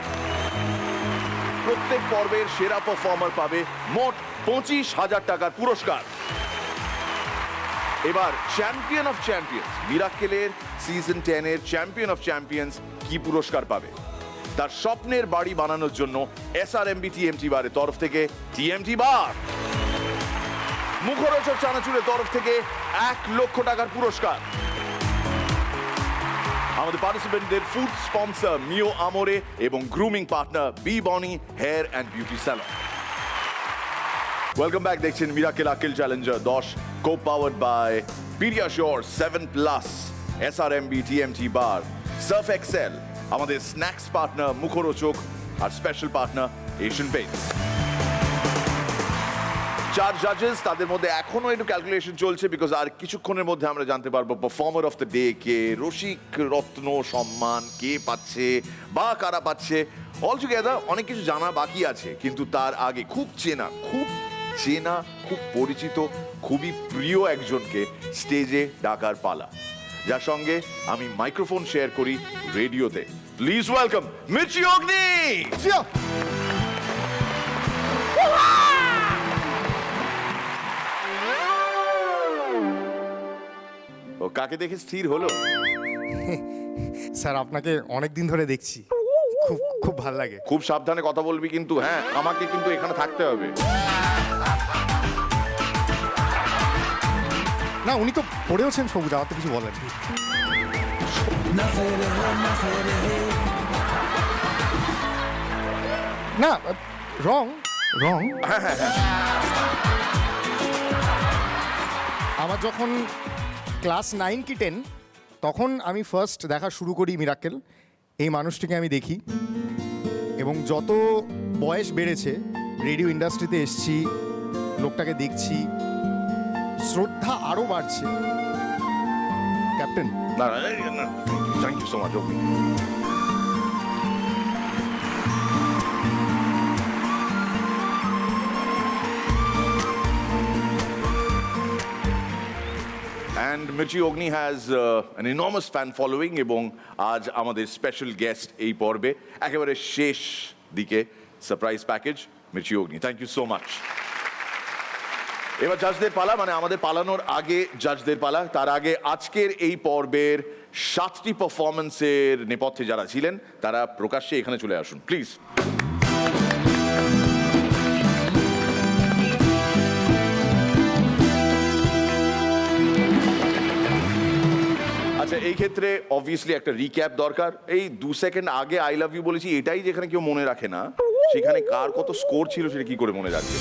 Speaker 1: প্রত্যেক পর্বের সেরা পারফর্মার পাবে মোট 25,000 টাকার পুরস্কার। এবার চ্যাম্পিয়ন অফ চ্যাম্পিয়ন্স, মিরাকেলের সিজন 10 এর চ্যাম্পিয়ন অফ চ্যাম্পিয়ন্স কি পুরস্কার পাবে? তার স্বপ্নের বাড়ি বানানোর জন্য এসআরএমবি টিএমটি বারের তরফ থেকে টিএমটি বার। মুখরোচক চানাচুরের তরফ থেকে 1 লক্ষ টাকার পুরস্কার। আমাদের পার্টিসিপেন্টদের ফুড স্পন্সর মিও আমোরে এবং grooming partner B Bonnie hair and beauty salon. Welcome back, দেখছেন miracle Aqil challenger 10, co-powered by Pediasure 7+, SRMB TMT bar, Surf Excel, আমাদের স্ন্যাক্স পার্টনার মুখরোচক, আর স্পেশাল পার্টনার এশিয়ান পেইন্টস। 4 জাজেস, তাদের মধ্যে এখনো একটু ক্যালকুলেশন চলছে বিকজ আর কিছুক্ষণের মধ্যে আমরা জানতে পারবো পারফর্মার অফ দ্য ডে কে, রসিক রত্ন সম্মান কে পাচ্ছে বা কারা পাচ্ছে। অল টুগেদার অনেক কিছু জানা বাকি আছে, কিন্তু তার আগে খুব চেনা, খুব পরিচিত, খুবই প্রিয় একজনকে স্টেজে ডাকার পালা, যার সঙ্গে আমি মাইক্রোফোন শেয়ার করি রেডিওতে। প্লিজ ওয়েলকাম মির্চি অগ্নি। ও কাকে দেখে স্থির হলো?
Speaker 16: স্যার আপনাকে অনেক দিন ধরে দেখছি, খুব খুব ভালো লাগে।
Speaker 1: খুব সাবধানে কথা বলবি কিন্তু, হ্যাঁ আমাকে কিন্তু এখানে থাকতে হবে।
Speaker 16: না উনি তো পড়েওছেন সবুজ, আমার তো কিছু বলার নেই। না রং রং আমার যখন ক্লাস 9 কি 10 তখন আমি ফার্স্ট দেখা শুরু করি মিরাক্কেল। এই মানুষটিকে আমি দেখি এবং যত বয়স বেড়েছে রেডিও ইন্ডাস্ট্রিতে এসছি, লোকটাকে দেখছি, শ্রদ্ধা আরও বাড়ছে। Captain
Speaker 1: thank you so much. And Mirchi Ogni has an enormous fan following এবং আজ আমাদের স্পেশাল গেস্ট এই পর্বে একেবারে শেষ দিকে surprise package Mirchi Agni. Thank you so much. এবার জাজদের পালা, মানে আমাদের পালানোর আগে জাজদের পালা। তার আগে আজকের এই পর্বের 7টি পারফরমেন্সের নেপথ্যে যারা ছিলেন তারা প্রকাশ্যে এখানে চলে আসুন প্লিজ। আচ্ছা, এই ক্ষেত্রে অবভিয়াসলি একটা রিক্যাপ দরকার। এই 2 সেকেন্ড আগে আই লাভ ইউ বলেছি, এটাই যেখানে কেউ মনে রাখে না, সেখানে কার কত স্কোর ছিল সেটা কি করে মনে রাখবে?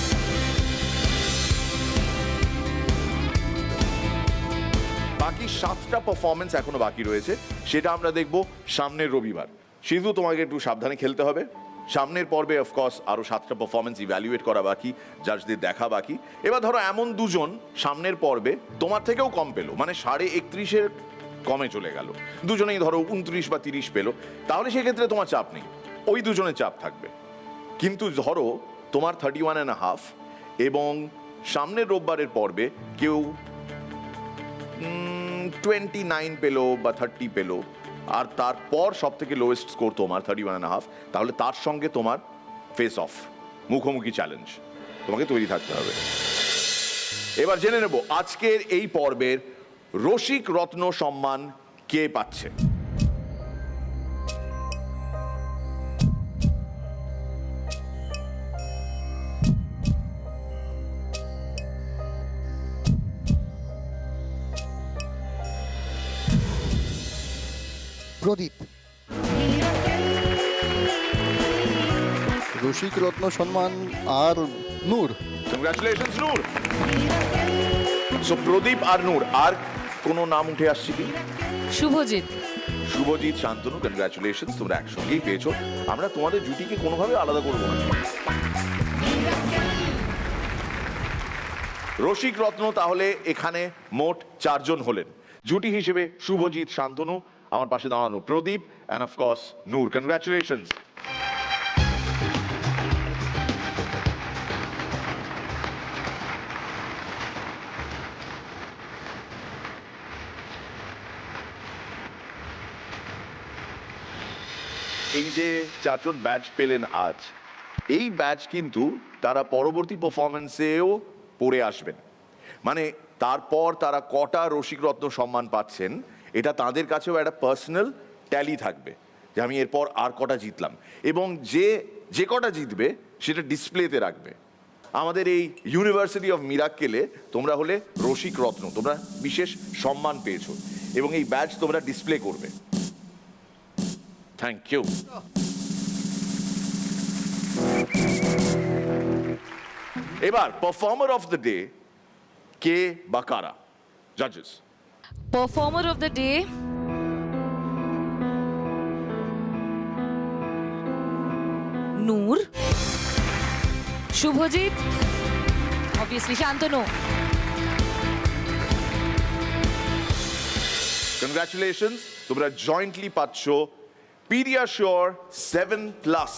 Speaker 1: বাকি 7টা পারফরমেন্স এখনো বাকি রয়েছে, সেটা আমরা দেখব সামনের রবিবার। সিধু তোমাকে একটু সাবধানে খেলতে হবে। সামনের পর্বে অফকোর্স আরও 7টা পারফরমেন্স ইভ্যালুয়েট করা বাকি, জাজদের দেখা বাকি। এবার ধরো এমন দুজন সামনের পর্বে তোমার থেকেও কম পেলো, মানে 31.5-এর কমে চলে গেল, দুজনেই ধরো 29 বা 30 পেলো, তাহলে সেক্ষেত্রে তোমার চাপ নেই, ওই দুজনের চাপ থাকবে। কিন্তু ধরো তোমার 31.5 এবং সামনের রোববারের পর্বে কেউ 29 পেলো বা 30 পেলো, আর তারপর সব থেকে লোয়েস্ট স্কোর তোমার 31.5, তাহলে তার সঙ্গে তোমার ফেস অফ, মুখোমুখি চ্যালেঞ্জ, তোমাকে তৈরি থাকতে হবে। এবার জেনে নেব আজকের এই পর্বের রসিক রত্ন সম্মান কে পাচ্ছে।
Speaker 6: প্রদীপ।
Speaker 3: রসিক রত্ন সম্মান আর নূর।
Speaker 1: কংগ্রাচুলেশনস নূর। সো প্রদীপ আর নূর, আর কোনো নাম উঠে আসছে কি?
Speaker 5: শুভজিৎ।
Speaker 1: শুভজিৎ, শান্তনু, কংগ্রাচুলেশনস, তোমরা একসঙ্গেই পেয়েছো। আমরা তোমাদের জুটিকে কোনোভাবে আলাদা করবো না। রসিক রত্ন তাহলে এখানে মোট 4 জন হলেন। জুটি হিসেবে শুভজিৎ, শান্তনু, আমার পাশে দাঁড়ানো প্রদীপ, অ্যান্ড অফকোর্স নূর। কংগ্রাচুলেশনস। এই যে 4 জন ব্যাচ পেলেন আজ, এই ব্যাচ কিন্তু তারা পরবর্তী পারফরমেন্সেও পড়ে আসবেন, মানে তারপর তারা কটা রসিক রত্ন সম্মান পাচ্ছেন এটা তাদের কাছেও একটা পার্সোনাল ট্যালি থাকবে, যে আমি এরপর আর কটা জিতলাম, এবং যে কটা জিতবে সেটা ডিসপ্লেতে রাখবে। আমাদের এই ইউনিভার্সিটি অফ মিরাক্কেলে তোমরা হলে রসিক রত্ন, তোমরা বিশেষ সম্মান পেয়েছো এবং এই ব্যাচ তোমরা ডিসপ্লে করবে। Thank you. এবার পারফর্মার অফ দ্য ডে কে বা কারা? জাজেস।
Speaker 5: Performer of the day Noor, Shubhajit, obviously Shantanu.
Speaker 1: Congratulations, তোমরা জয়েন্টলি পাচ্ছ পিডিয়াশিওর 7+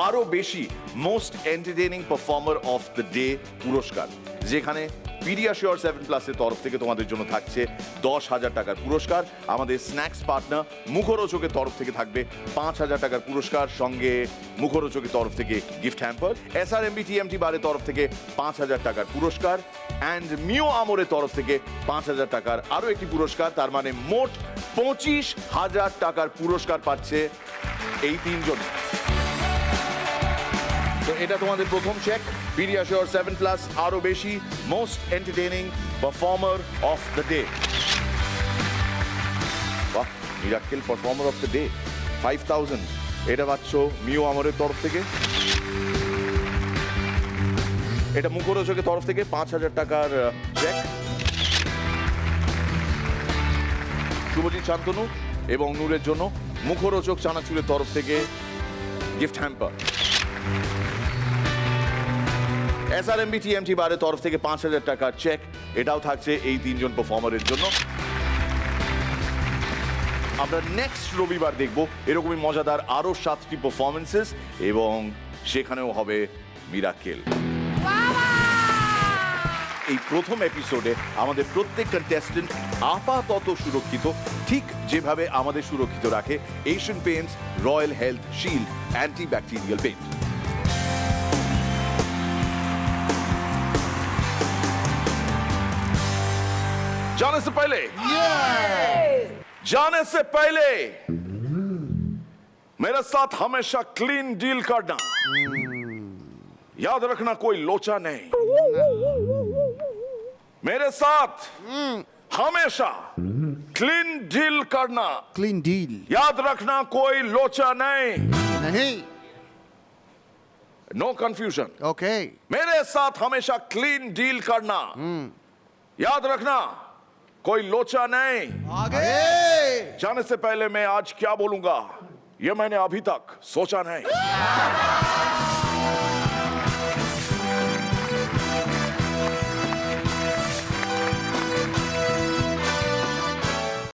Speaker 1: আরো বেশি most entertaining performer of the day পুরস্কার, যেখানে পিডিয়াশিওর 7+ এর তরফ থেকে তোমাদের জন্য থাকছে 10,000 টাকার পুরস্কার। আমাদের স্ন্যাক্স পার্টনার মুখরোচকের তরফ থেকে থাকবে 5,000 টাকার পুরস্কার, সঙ্গে মুখরোচকের তরফ থেকে গিফট হ্যাম্পার। SRMB TMT বারের তরফ থেকে 5,000 টাকার পুরস্কার অ্যান্ড মিও আমরের তরফ থেকে 5,000 টাকার আরও একটি পুরস্কার। তার মানে মোট 25,000 টাকার পুরস্কার পাচ্ছে এই তিনজন। তো এটা তোমাদের প্রথম চেক, পিডিয়াশিওর 7+ আরো বেশি most entertaining performer of the day. বাহ, Mirakkel performer of the day 5,000, এটা পাচ্ছ মিও আমরের তরফ থেকে। এটা মুখরোচকের তরফ থেকে 5,000 টাকার চেক। শুভজিৎ, শান্তনু এবং নূরের জন্য মুখরোচক চানাচুরের তরফ থেকে গিফট হ্যাম্পার। SRMB TMT বারের তরফ থেকে 5,000 টাকার চেক, এটাও থাকছে এই তিনজন পারফর্মারের জন্য। আমরা নেক্সট রবিবার দেখব এরকমই মজাদার আরো 7টি পারফরমেন্সেস, এবং সেখানেও হবে মিরাকেল। এই প্রথম এপিসোডে আমাদের প্রত্যেক কন্টেস্টেন্ট আপাতত সুরক্ষিত, ঠিক যেভাবে আমাদের সুরক্ষিত রাখে Asian Paints Royal Health Shield antibacterial paint. जाने से पहले मेरे साथ हमेशा क्लीन डील करना, याद रखना कोई लोचा नहीं। मेरे साथ हमेशा क्लीन डील करना,
Speaker 3: ক্লিন ডিল।
Speaker 1: याद रखना कोई लोचा नहीं।
Speaker 3: नहीं।
Speaker 1: No confusion.
Speaker 3: ओके।
Speaker 1: मेरे साथ हमेशा क्लीन डील करना, याद रखना कोई लोचा नहीं।
Speaker 3: आगे।
Speaker 1: जाने से पहले मैं आज क्या बोलूंगा ये मैंने अभी तक सोचा नहीं।